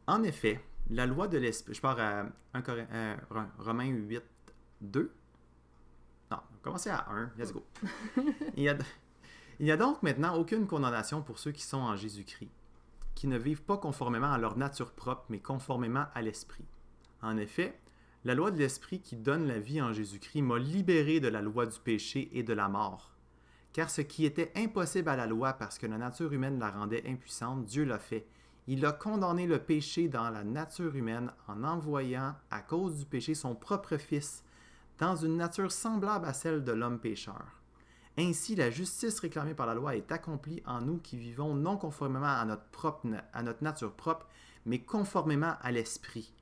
A: En effet, la loi de l'Esprit... Je pars à Romains 8, 2. Non, on va commencer à 1. Let's go. Il n'y a donc maintenant aucune condamnation pour ceux qui sont en Jésus-Christ, qui ne vivent pas conformément à leur nature propre, mais conformément à l'Esprit. En effet, la loi de l'Esprit qui donne la vie en Jésus-Christ m'a libéré de la loi du péché et de la mort. Car ce qui était impossible à la loi parce que la nature humaine la rendait impuissante, Dieu l'a fait. Il a condamné le péché dans la nature humaine en envoyant, à cause du péché, son propre Fils, dans une nature semblable à celle de l'homme pécheur. Ainsi, la justice réclamée par la loi est accomplie en nous qui vivons non conformément à notre nature propre, mais conformément à l'Esprit.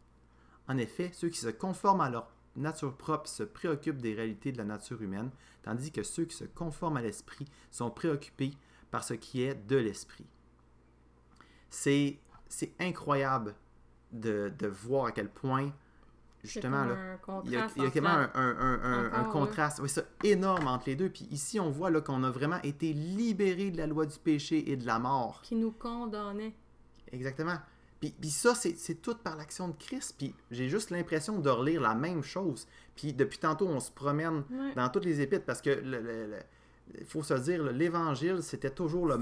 A: En effet, ceux qui se conforment à leur nature propre se préoccupent des réalités de la nature humaine, tandis que ceux qui se conforment à l'Esprit sont préoccupés par ce qui est de l'Esprit. C'est incroyable de voir à quel point, justement, là, il y a tellement un contraste énorme entre les deux. Puis ici, on voit là, qu'on a vraiment été libérés de la loi du péché et de la mort.
B: Qui nous condamnait.
A: Exactement. Puis ça, c'est tout par l'action de Christ. Puis j'ai juste l'impression de relire la même chose. Puis depuis tantôt, on se promène dans toutes les épîtres parce que il faut se dire, l'Évangile, c'était toujours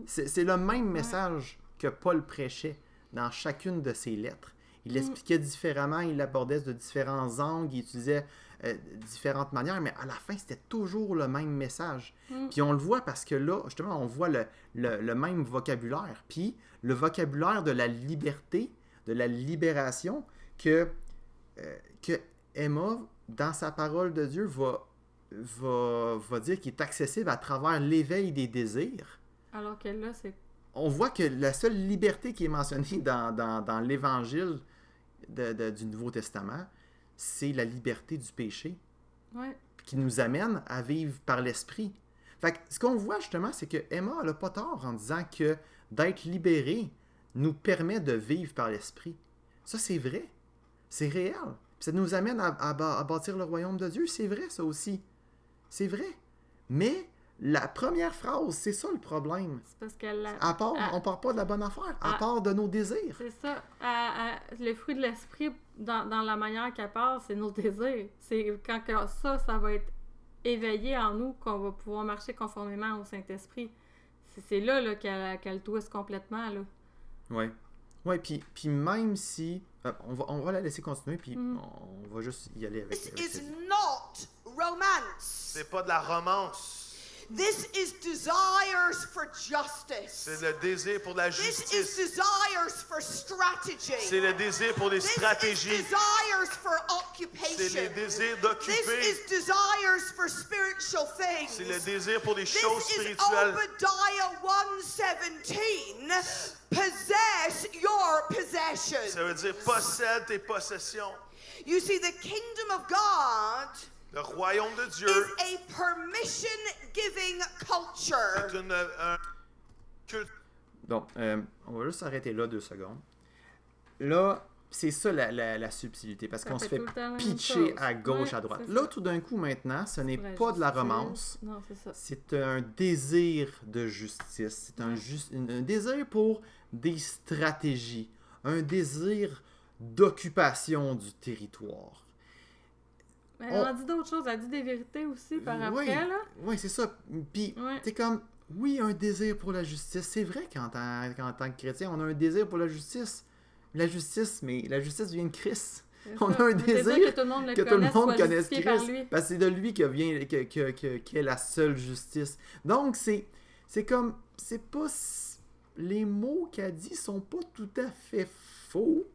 A: c'est le même message que Paul prêchait dans chacune de ses lettres. Il l'expliquait différemment, il l'abordait de différents angles, il utilisait différentes manières, mais à la fin, c'était toujours le même message. Puis on le voit parce que là, justement, on voit le même vocabulaire. Puis le vocabulaire de la liberté, de la libération, que Emma, dans sa parole de Dieu, va dire qu'il est accessible à travers l'éveil des désirs.
B: Alors que là, c'est...
A: On voit que la seule liberté qui est mentionnée dans l'Évangile du Nouveau Testament, c'est la liberté du péché.
B: Ouais.
A: Qui nous amène à vivre par l'esprit. Fait que ce qu'on voit justement, c'est que Emma n'a pas tort en disant que d'être libéré nous permet de vivre par l'esprit. Ça, c'est vrai. C'est réel. Puis ça nous amène à bâtir le royaume de Dieu. C'est vrai, ça aussi. C'est vrai. Mais la première phrase, c'est ça le problème.
B: C'est parce qu'elle
A: on part pas de la bonne affaire, à part de nos désirs.
B: C'est ça. Le fruit de l'esprit, dans la manière qu'elle parle, c'est nos désirs. C'est quand ça va être éveillé en nous qu'on va pouvoir marcher conformément au Saint-Esprit. C'est là qu'elle twist complètement. Là.
A: Oui. Oui, puis même si... on va la laisser continuer, puis on va juste y aller avec...
D: This is not romance.
C: C'est pas de la romance.
D: This is desires for justice.
C: C'est le désir pour la justice.
D: This is desires for strategy.
C: C'est le désir pour des stratégies.
D: This is desires for occupation.
C: C'est le désir d'occuper.
D: This is desires for spiritual things.
C: C'est le désir pour des choses
D: This is
C: spirituelles.
D: Obadiah 1:17. Possess your possessions.
C: Ça veut dire possède tes possessions.
D: You see, the kingdom of God
C: Le royaume de Dieu
D: is a permission-giving culture.
C: est une culture.
A: Donc, on va juste s'arrêter là 2 secondes. Là, c'est ça la subtilité, parce qu'on se fait pitcher à gauche, à droite. Là, tout d'un coup, maintenant, ce n'est pas de la romance.
B: Non, c'est ça.
A: C'est un désir de justice. C'est un désir pour des stratégies. Un désir d'occupation du territoire.
B: Elle a dit d'autres choses. Elle a dit des vérités aussi par après, là.
A: Oui, c'est ça. Puis, t'es comme, oui, un désir pour la justice. C'est vrai qu'en tant que chrétien, on a un désir pour la justice. La justice, mais la justice vient de Christ. On a un désir
B: que tout le monde connaisse Christ.
A: Parce que c'est de lui qu'est la seule justice. Donc, c'est comme, c'est pas... Les mots qu'elle dit sont pas tout à fait faux.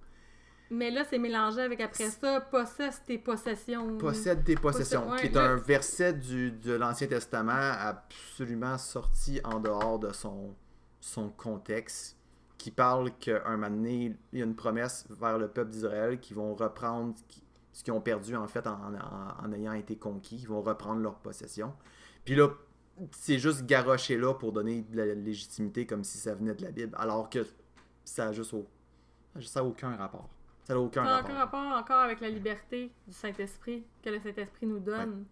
B: Mais là, c'est mélangé avec, après ça, possède tes possessions.
A: Possède tes possessions, qui est un verset de l'Ancien Testament absolument sorti en dehors de son contexte, qui parle qu'un moment donné, il y a une promesse vers le peuple d'Israël qui vont reprendre ce qu'ils ont perdu, en fait, en ayant été conquis. Ils vont reprendre leur possession. Puis là, c'est juste garoché là pour donner de la légitimité comme si ça venait de la Bible, alors que ça n'a aucun rapport. Ça n'a aucun rapport.
B: Aucun rapport encore avec la liberté du Saint-Esprit que le Saint-Esprit nous donne.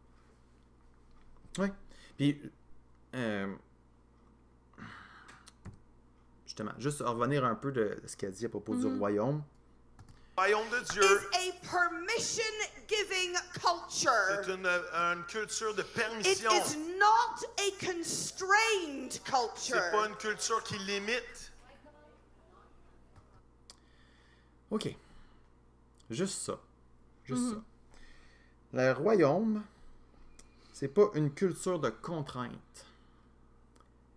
A: Oui. Puis, justement, juste revenir un peu de ce qu'elle dit à propos du royaume.
C: Le royaume de Dieu
D: is a permission-giving culture.
C: C'est une culture de permission.
D: It is not a constrained culture.
C: C'est pas une culture qui limite.
A: OK. Juste ça. Ça. Le royaume, c'est pas une culture de contrainte.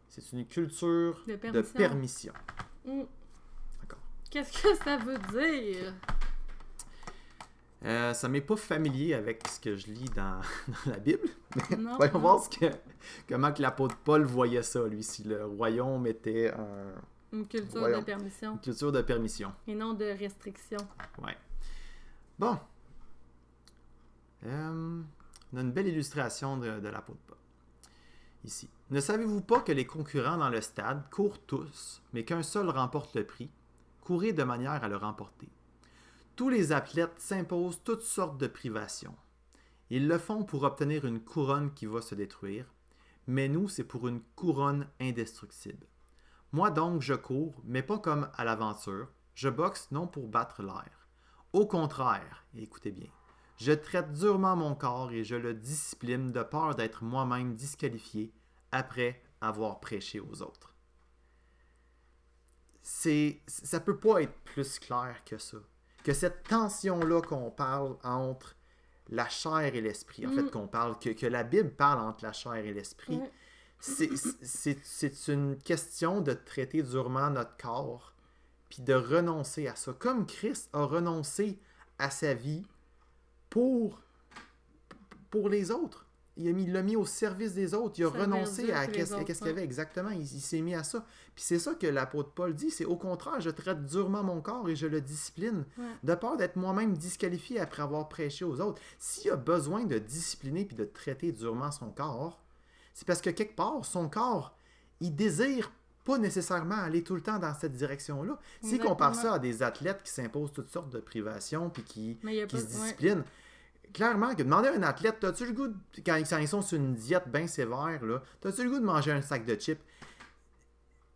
A: C'est une culture de permission. D'accord.
B: Qu'est-ce que ça veut dire?
A: Ça m'est pas familier avec ce que je lis dans la Bible. Mais
B: Non,
A: voyons voir comment que l'apôtre Paul voyait ça, lui, si le royaume était
B: une culture de permission.
A: Une culture de permission.
B: Et non de restriction.
A: Ouais. Bon. On a une belle illustration de l'apôtre Paul. Ici. Ne savez-vous pas que les concurrents dans le stade courent tous, mais qu'un seul remporte le prix? Courez de manière à le remporter. Tous les athlètes s'imposent toutes sortes de privations. Ils le font pour obtenir une couronne qui va se détruire, mais nous, c'est pour une couronne indestructible. Moi donc, je cours, mais pas comme à l'aventure. Je boxe non pour battre l'air. Au contraire, et écoutez bien, je traite durement mon corps et je le discipline de peur d'être moi-même disqualifié après avoir prêché aux autres. Ça peut pas être plus clair que ça. Que cette tension-là qu'on parle entre la chair et l'esprit, en fait, qu'on parle, que la Bible parle entre la chair et l'esprit, c'est une question de traiter durement notre corps, puis de renoncer à ça. Comme Christ a renoncé à sa vie pour les autres. il l'a mis au service des autres. Il a renoncé à qu'est-ce qu'il y avait exactement. Il s'est mis à ça. Puis c'est ça que l'apôtre Paul dit. C'est au contraire, je traite durement mon corps et je le discipline.
B: Ouais.
A: De peur d'être moi-même disqualifié après avoir prêché aux autres. S'il a besoin de discipliner puis de traiter durement son corps, c'est parce que quelque part, son corps, il désire pas nécessairement aller tout le temps dans cette direction-là. S'il compare ça à des athlètes qui s'imposent toutes sortes de privations puis qui se disciplinent, clairement, que demander à un athlète, t'as-tu le goût, quand ils sont sur une diète bien sévère, là, t'as-tu le goût de manger un sac de chips?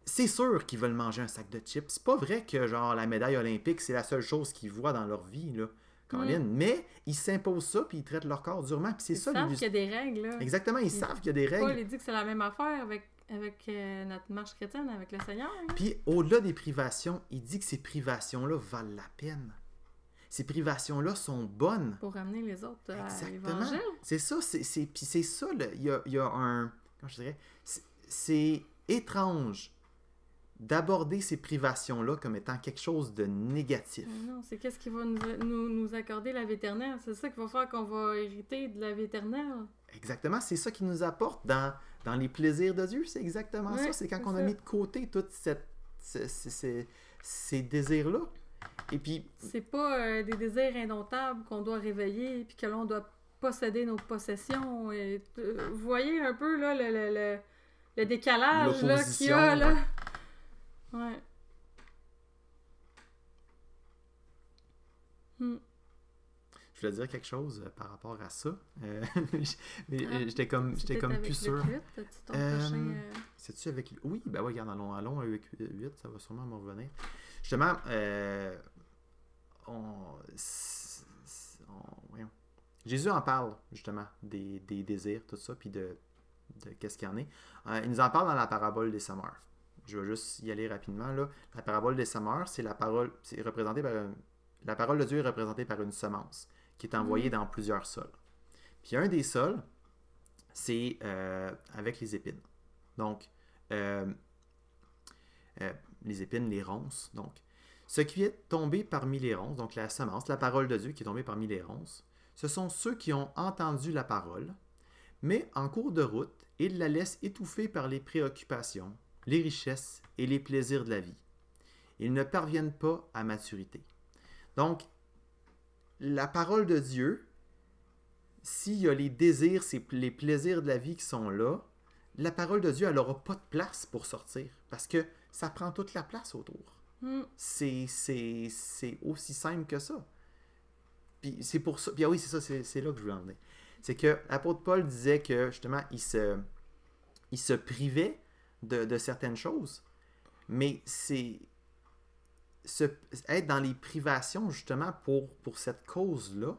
A: C'est sûr qu'ils veulent manger un sac de chips. C'est pas vrai que genre la médaille olympique, c'est la seule chose qu'ils voient dans leur vie, là, Colin. Mais ils s'imposent ça, puis ils traitent leur corps durement, puis c'est ça.
B: Ils savent qu'il y a des règles, là.
A: Exactement, ils savent qu'il y a des règles.
B: Paul, il dit que c'est la même affaire avec notre marche chrétienne, avec le Seigneur. Hein?
A: Puis au-delà des privations, il dit que ces privations-là valent la peine. Ces privations-là sont bonnes.
B: Pour ramener les autres à
A: Exactement.
B: l'Évangile.
A: C'est ça, puis c'est ça, il y a un... Comment je dirais? C'est étrange d'aborder ces privations-là comme étant quelque chose de négatif.
B: Non, c'est qu'est-ce qui va nous accorder la vie éternelle. C'est ça qui va faire qu'on va hériter de la vie éternelle.
A: Exactement, c'est ça qui nous apporte dans les plaisirs de Dieu. C'est exactement ça. C'est quand on a mis de côté tous ces désirs-là. Et puis...
B: C'est pas des désirs indomptables qu'on doit réveiller puis que l'on doit posséder nos possessions. Et, vous voyez un peu là, le décalage là, qu'il y a là. Ouais.
A: Je voulais dire quelque chose par rapport à ça. Mais j'étais comme plus sûr. C'est-tu avec... Oui, ben oui, regarde, allons avec 8, ça va sûrement me revenir. Justement, Jésus en parle, justement, des désirs, tout ça, puis de qu'est-ce qu'il y en est. Il nous en parle dans la parabole des semeurs. Je vais juste y aller rapidement, là. La parabole des semeurs, la parole de Dieu est représentée par une semence qui est envoyée dans plusieurs sols. Puis un des sols, c'est avec les épines. Donc, les épines, les ronces. Donc, ce qui est tombé parmi les ronces, donc la semence, la parole de Dieu qui est tombée parmi les ronces, ce sont ceux qui ont entendu la parole, mais en cours de route, ils la laissent étouffer par les préoccupations, les richesses et les plaisirs de la vie. Ils ne parviennent pas à maturité. Donc, la parole de Dieu, s'il y a les désirs, les plaisirs de la vie qui sont là, la parole de Dieu, elle n'aura pas de place pour sortir, parce que ça prend toute la place autour. C'est aussi simple que ça. Puis c'est pour ça. Puis oui, c'est ça, c'est là que je voulais en venir. C'est que l'apôtre Paul disait que justement, il se privait de certaines choses, mais être dans les privations justement pour cette cause-là,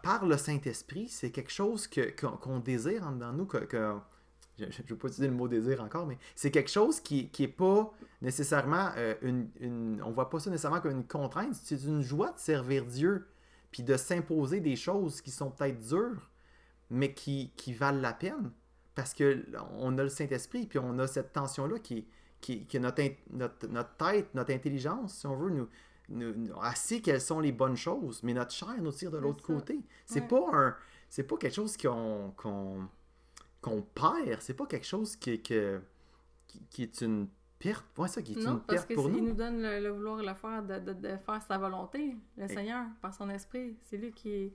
A: par le Saint-Esprit, c'est quelque chose qu'on désire en dedans de nous, je ne vais pas utiliser le mot désir encore, mais c'est quelque chose qui n'est pas nécessairement on ne voit pas ça nécessairement comme une contrainte, c'est une joie de servir Dieu, puis de s'imposer des choses qui sont peut-être dures, mais qui valent la peine, parce qu'on a le Saint-Esprit, puis on a cette tension-là que notre tête, notre intelligence, si on veut, nous sait quelles sont les bonnes choses, mais notre chair nous tire de l'autre côté. C'est pas quelque chose qu'on perd, c'est pas quelque chose qui est une perte. Ouais, ça qui est une perte pour nous.
B: Parce qu'il nous donne le vouloir et le faire de faire sa volonté, le Seigneur, par son esprit. C'est lui qui est...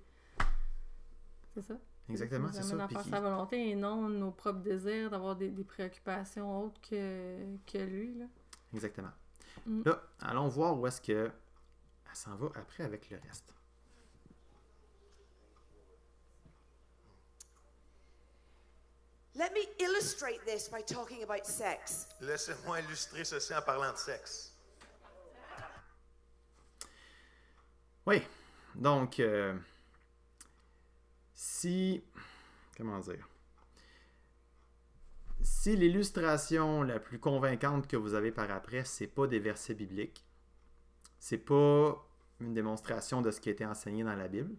B: C'est ça?
A: Exactement, c'est ça.
B: À faire sa volonté et non nos propres désirs, d'avoir des préoccupations autres que lui. Là.
A: Exactement. Là, allons voir où est-ce que elle s'en va après avec le reste.
D: Let me illustrate this by talking about sex.
C: Laissez-moi illustrer ceci en parlant de sexe.
A: Oui, donc comment dire, si l'illustration la plus convaincante que vous avez par après, c'est pas des versets bibliques, c'est pas une démonstration de ce qui a été enseigné dans la Bible,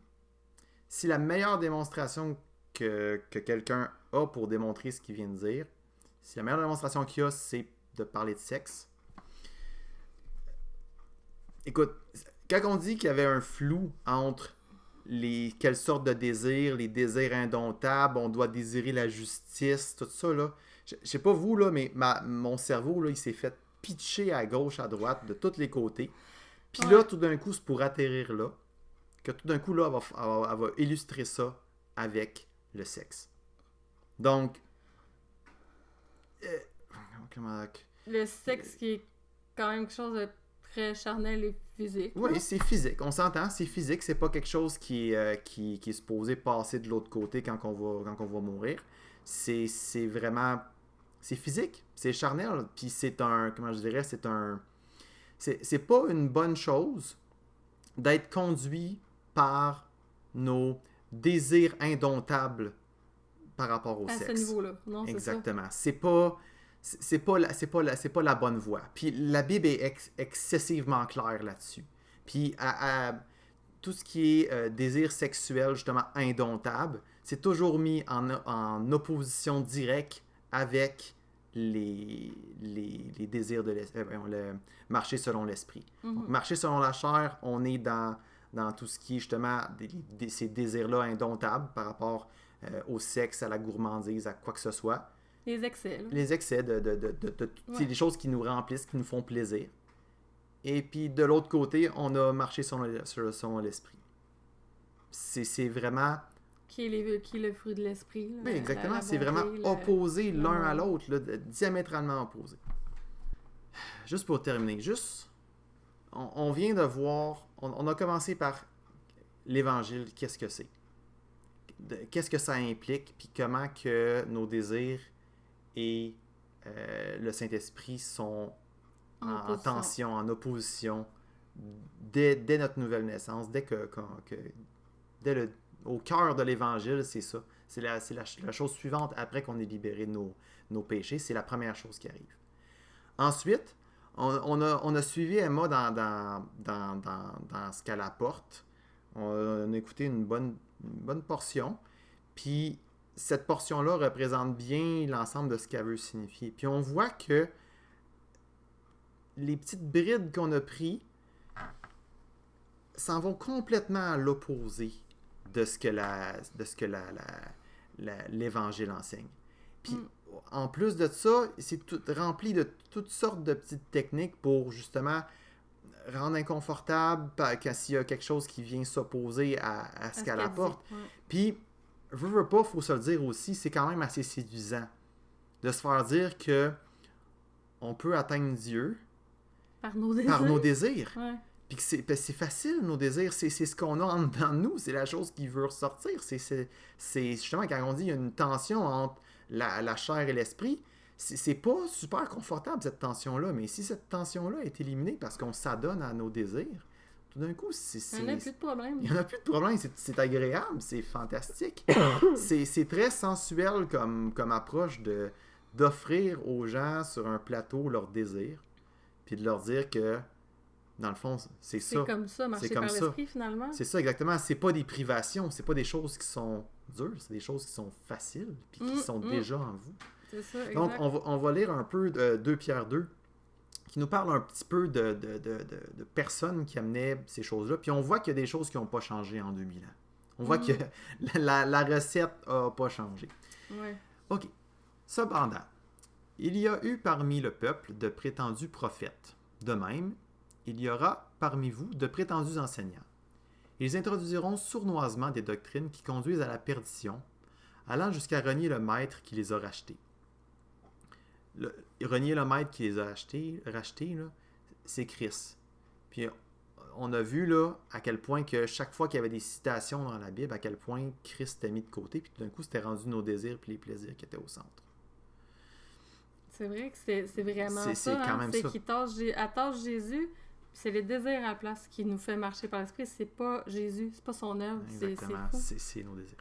A: si la meilleure démonstration que quelqu'un a pour démontrer ce qu'il vient de dire, si la meilleure démonstration qu'il y a, c'est de parler de sexe, écoute, quand on dit qu'il y avait un flou entre quelles sortes de désirs, les désirs indomptables, on doit désirer la justice, tout ça, là. Je sais pas vous, là, mais mon cerveau, là, il s'est fait pitcher à gauche, à droite, de tous les côtés. Puis là, tout d'un coup, c'est pour atterrir là, que tout d'un coup, là, elle va illustrer ça avec le sexe. Donc,
B: le sexe qui est quand même quelque chose de très charnel et physique.
A: Oui, c'est physique. On s'entend, c'est physique. C'est pas quelque chose qui est supposé passer de l'autre côté quand on va mourir. C'est vraiment... C'est physique, c'est charnel. Puis c'est un... Comment je dirais? C'est pas une bonne chose d'être conduit par nos désirs indomptables par rapport au sexe.
B: À ce niveau-là. Non,
A: exactement. C'est pas la bonne voie. Puis la Bible est excessivement claire là-dessus. Puis tout ce qui est désir sexuel, justement, indomptable, c'est toujours mis en opposition directe avec les désirs de le marcher selon l'esprit.
B: Mm-hmm.
A: Donc, marcher selon la chair, on est dans tout ce qui est justement ces désirs-là indomptables par rapport au sexe, à la gourmandise, à quoi que ce soit.
B: Les excès. Là.
A: Les excès c'est des choses qui nous remplissent, qui nous font plaisir. Et puis de l'autre côté, on a marché selon l'esprit. C'est vraiment...
B: Qui est le fruit de l'esprit. Là,
A: oui, exactement.
B: la
A: c'est
B: bonté,
A: vraiment opposé l'un à l'autre, là, diamétralement opposé. Juste pour terminer, on vient de voir, on a commencé par l'Évangile, qu'est-ce que c'est? Qu'est-ce que ça implique, puis comment que nos désirs et le Saint-Esprit sont en tension, en opposition, dès notre nouvelle naissance, au cœur de l'Évangile, c'est ça. C'est la chose suivante après qu'on est libéré de nos péchés. C'est la première chose qui arrive. Ensuite, on a suivi Emma dans ce qu'elle apporte. On a écouté une bonne portion. Puis cette portion-là représente bien l'ensemble de ce qu'elle veut signifier. Puis on voit que les petites brides qu'on a prises s'en vont complètement à l'opposé de ce que l'Évangile enseigne. Puis, en plus de ça, c'est tout rempli de toutes sortes de petites techniques pour, justement, rendre inconfortable s'il y a quelque chose qui vient s'opposer à ce qu'elle apporte.
B: Ouais.
A: Puis, veux pas, faut se le dire aussi, c'est quand même assez séduisant de se faire dire que on peut atteindre Dieu
B: par nos désirs. Ouais.
A: Puis que c'est facile, nos désirs. C'est ce qu'on a en dedans de nous. C'est la chose qui veut ressortir. C'est justement quand on dit qu'il y a une tension entre la chair et l'esprit. C'est pas super confortable, cette tension-là. Mais si cette tension-là est éliminée parce qu'on s'adonne à nos désirs, tout d'un coup,
B: il n'y en a plus de problème.
A: Il n'y en a plus de problème. C'est agréable. C'est fantastique. c'est très sensuel comme approche d'offrir aux gens sur un plateau leurs désirs. Puis de leur dire que dans le fond, c'est ça.
B: C'est comme ça, marcher par l'esprit, finalement.
A: C'est ça, exactement. C'est pas des privations, c'est pas des choses qui sont dures, c'est des choses qui sont faciles, puis qui sont déjà en vous.
B: C'est ça, exact.
A: Donc, on va lire un peu de 2 Pierre 2, qui nous parle un petit peu de personnes qui amenaient ces choses-là, puis on voit qu'il y a des choses qui n'ont pas changé en 2000 ans. On voit que la recette n'a pas changé.
B: Ouais.
A: OK. Cependant, il y a eu parmi le peuple de prétendus prophètes. De même, il y aura parmi vous de prétendus enseignants. Ils introduiront sournoisement des doctrines qui conduisent à la perdition, allant jusqu'à renier le maître qui les a rachetés. Renier le maître qui les a rachetés, là, c'est Christ. Puis on a vu là à quel point que chaque fois qu'il y avait des citations dans la Bible, à quel point Christ était mis de côté, puis tout d'un coup c'était rendu nos désirs puis les plaisirs qui étaient au centre.
B: C'est vrai que c'est vraiment ça.
A: C'est quand même
B: c'est
A: ça.
B: Qui attache Jésus. C'est les désirs à la place qui nous fait marcher par l'esprit. C'est pas Jésus, c'est pas son œuvre.
A: Exactement, c'est nos désirs.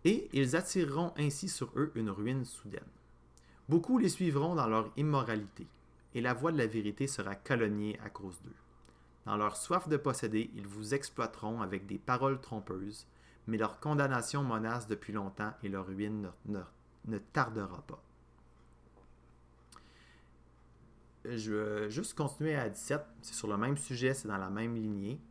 A: Et ils attireront ainsi sur eux une ruine soudaine. Beaucoup les suivront dans leur immoralité, et la voie de la vérité sera calomniée à cause d'eux. Dans leur soif de posséder, ils vous exploiteront avec des paroles trompeuses, mais leur condamnation menace depuis longtemps et leur ruine ne tardera pas. Je vais juste continuer à 17. C'est sur le même sujet, c'est dans la même lignée.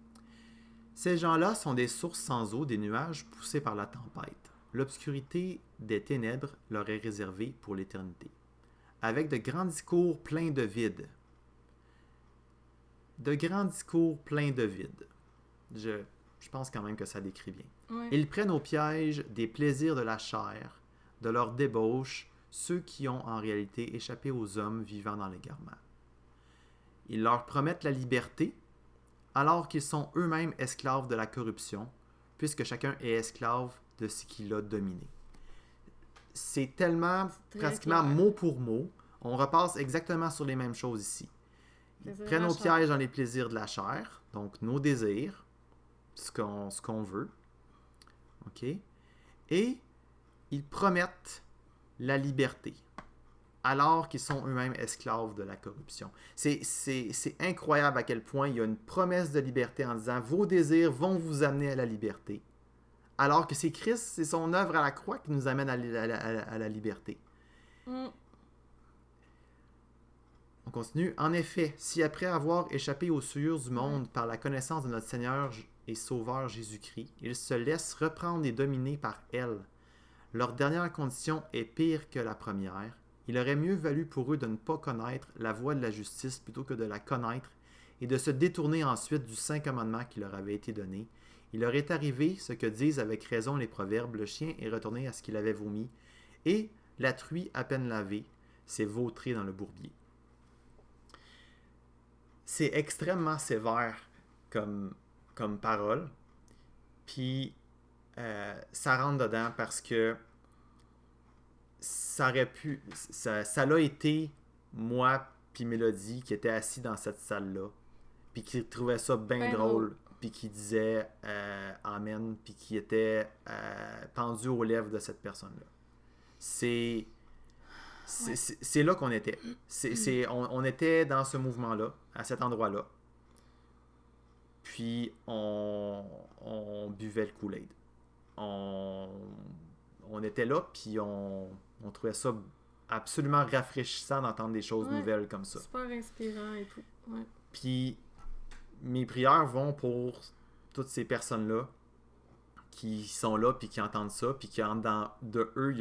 A: Ces gens-là sont des sources sans eau, des nuages poussés par la tempête. L'obscurité des ténèbres leur est réservée pour l'éternité. Avec de grands discours pleins de vide. De grands discours pleins de vide. Je pense quand même que ça décrit bien.
B: Ouais.
A: Ils prennent au piège des plaisirs de la chair, de leur débauche, ceux qui ont en réalité échappé aux hommes vivant dans l'égarement. Ils leur promettent la liberté, alors qu'ils sont eux-mêmes esclaves de la corruption, puisque chacun est esclave de ce qu'il a dominé. C'est tellement, pratiquement mot pour mot, on repasse exactement sur les mêmes choses ici. Ils prennent au piège dans les plaisirs de la chair, donc nos désirs, ce qu'on veut, ok? Et ils promettent la liberté, alors qu'ils sont eux-mêmes esclaves de la corruption. C'est incroyable à quel point il y a une promesse de liberté en disant « Vos désirs vont vous amener à la liberté », alors que c'est Christ, c'est son œuvre à la croix qui nous amène à la liberté. On continue. En effet, si après avoir échappé aux souillures du monde par la connaissance de notre Seigneur et Sauveur Jésus-Christ, ils se laissent reprendre et dominer par elle, leur dernière condition est pire que la première. Il aurait mieux valu pour eux de ne pas connaître la voie de la justice plutôt que de la connaître et de se détourner ensuite du saint commandement qui leur avait été donné. Il leur est arrivé ce que disent avec raison les proverbes, le chien est retourné à ce qu'il avait vomi, et la truie à peine lavée s'est vautrée dans le bourbier. C'est extrêmement sévère comme parole, puis ça rentre dedans parce que ça aurait pu... Ça l'a été, moi puis Mélodie, qui était assis dans cette salle-là, puis qui trouvait ça bien drôle, puis qui disait Amen, puis qui était pendu aux lèvres de cette personne-là. C'est là qu'on était. On était dans ce mouvement-là, à cet endroit-là. Puis on buvait le Kool-Aid. On était là, puis on trouvait ça absolument rafraîchissant d'entendre des choses nouvelles comme ça.
B: Super inspirant et tout. Ouais.
A: Puis mes prières vont pour toutes ces personnes-là qui sont là, puis qui entendent ça, puis qui de eux,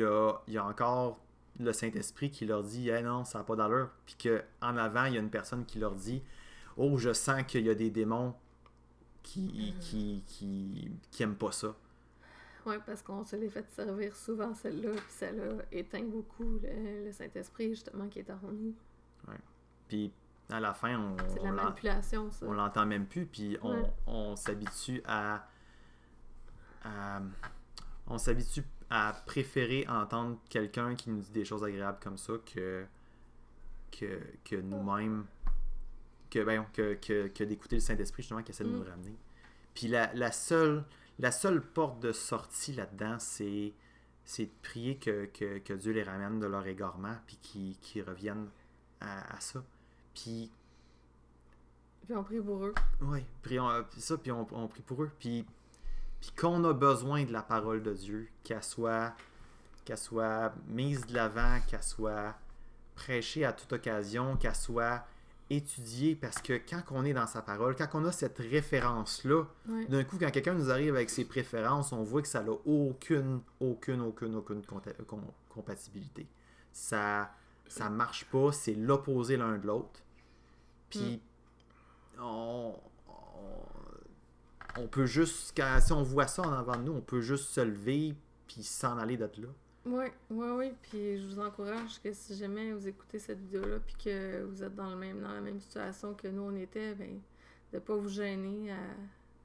A: il y a encore le Saint-Esprit qui leur dit « Hey, non, ça n'a pas d'allure », puis qu'en avant, il y a une personne qui leur dit « Oh, je sens qu'il y a des démons qui aiment pas ça. »
B: Oui, parce qu'on se l'est fait servir souvent, celle-là, puis ça l'a éteint beaucoup le Saint-Esprit, justement, qui est en nous.
A: Oui. Puis à la fin,
B: c'est de la manipulation, ça.
A: On l'entend même plus, puis on s'habitue à préférer entendre quelqu'un qui nous dit des choses agréables comme ça que nous-mêmes, que d'écouter le Saint-Esprit, justement, qui essaie de nous ramener. Puis la seule porte de sortie là-dedans, c'est de prier que Dieu les ramène de leur égarement, puis qu'ils reviennent à ça. Puis
B: on prie pour eux.
A: Oui, puis on prie pour eux. Puis qu'on a besoin de la parole de Dieu, qu'elle soit mise de l'avant, qu'elle soit prêchée à toute occasion, qu'elle soit étudiée, parce que quand on est dans sa parole, quand on a cette référence-là, d'un coup, quand quelqu'un nous arrive avec ses préférences, on voit que ça n'a aucune compatibilité. Ça marche pas, c'est l'opposé l'un de l'autre. Puis on peut juste, si on voit ça en avant de nous, on peut juste se lever puis s'en aller de là.
B: Oui. Puis je vous encourage que si jamais vous écoutez cette vidéo-là puis que vous êtes dans la même situation que nous on était, ben de pas vous gêner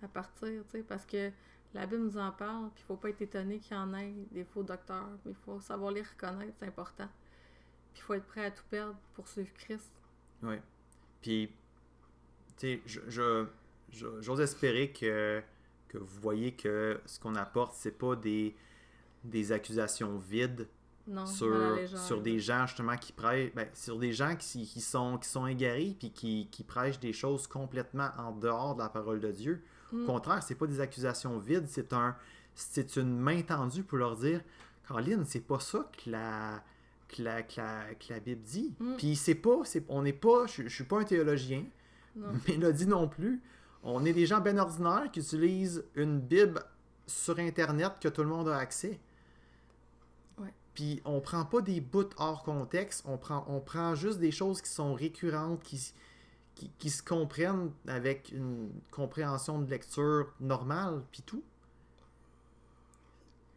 B: à partir, tu sais, parce que la Bible nous en parle, puis il faut pas être étonné qu'il y en ait des faux docteurs, mais il faut savoir les reconnaître, c'est important. Puis il faut être prêt à tout perdre pour suivre Christ.
A: Oui. Puis, tu sais, j'ose espérer que vous voyez que ce qu'on apporte, c'est pas des accusations vides sur des gens justement qui prêchent, sur des gens qui sont égarés puis qui prêchent des choses complètement en dehors de la parole de Dieu. Au contraire, c'est pas des accusations vides, c'est une main tendue pour leur dire « Caroline, c'est pas ça que la Bible dit. Puis je suis pas un théologien, Mélodie non plus. On est des gens bien ordinaires qui utilisent une Bible sur Internet que tout le monde a accès.
B: Ouais.
A: Puis on prend pas des bouts hors contexte, on prend juste des choses qui sont récurrentes, qui se comprennent avec une compréhension de lecture normale, puis tout.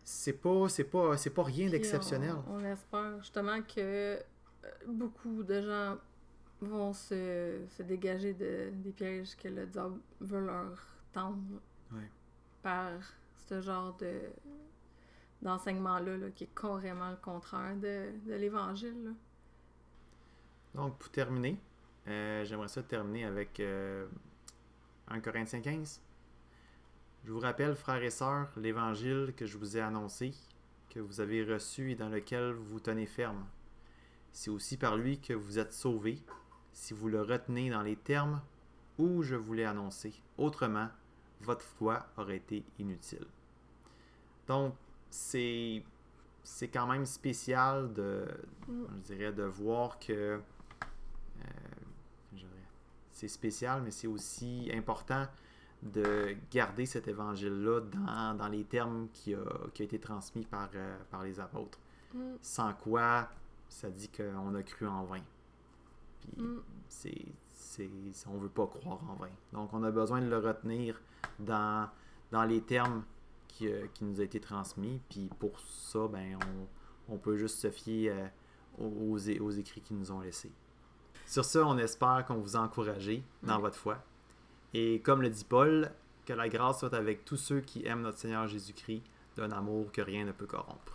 A: C'est pas rien d'exceptionnel.
B: On espère justement que beaucoup de gens vont se dégager des pièges que le diable veut leur tendre par ce genre d'enseignement-là là, qui est carrément le contraire de l'Évangile. Là.
A: Donc, pour terminer, j'aimerais ça terminer avec 1 Corinthiens 15. Je vous rappelle, frères et sœurs, l'Évangile que je vous ai annoncé, que vous avez reçu et dans lequel vous vous tenez ferme. C'est aussi par lui que vous êtes sauvés, si vous le retenez dans les termes où je vous l'ai annoncé. Autrement, votre foi aurait été inutile. Donc, c'est quand même spécial je dirais, de voir que c'est spécial, mais c'est aussi important de garder cet évangile-là dans les termes qui a été transmis par les apôtres. Sans quoi, ça dit qu'on a cru en vain. Puis on ne veut pas croire en vain. Donc, on a besoin de le retenir dans les termes qui nous a été transmis. Puis pour ça, ben, on peut juste se fier aux écrits qu'ils nous ont laissés. Sur ce, on espère qu'on vous a encouragé dans votre foi. Et comme le dit Paul, que la grâce soit avec tous ceux qui aiment notre Seigneur Jésus-Christ d'un amour que rien ne peut corrompre.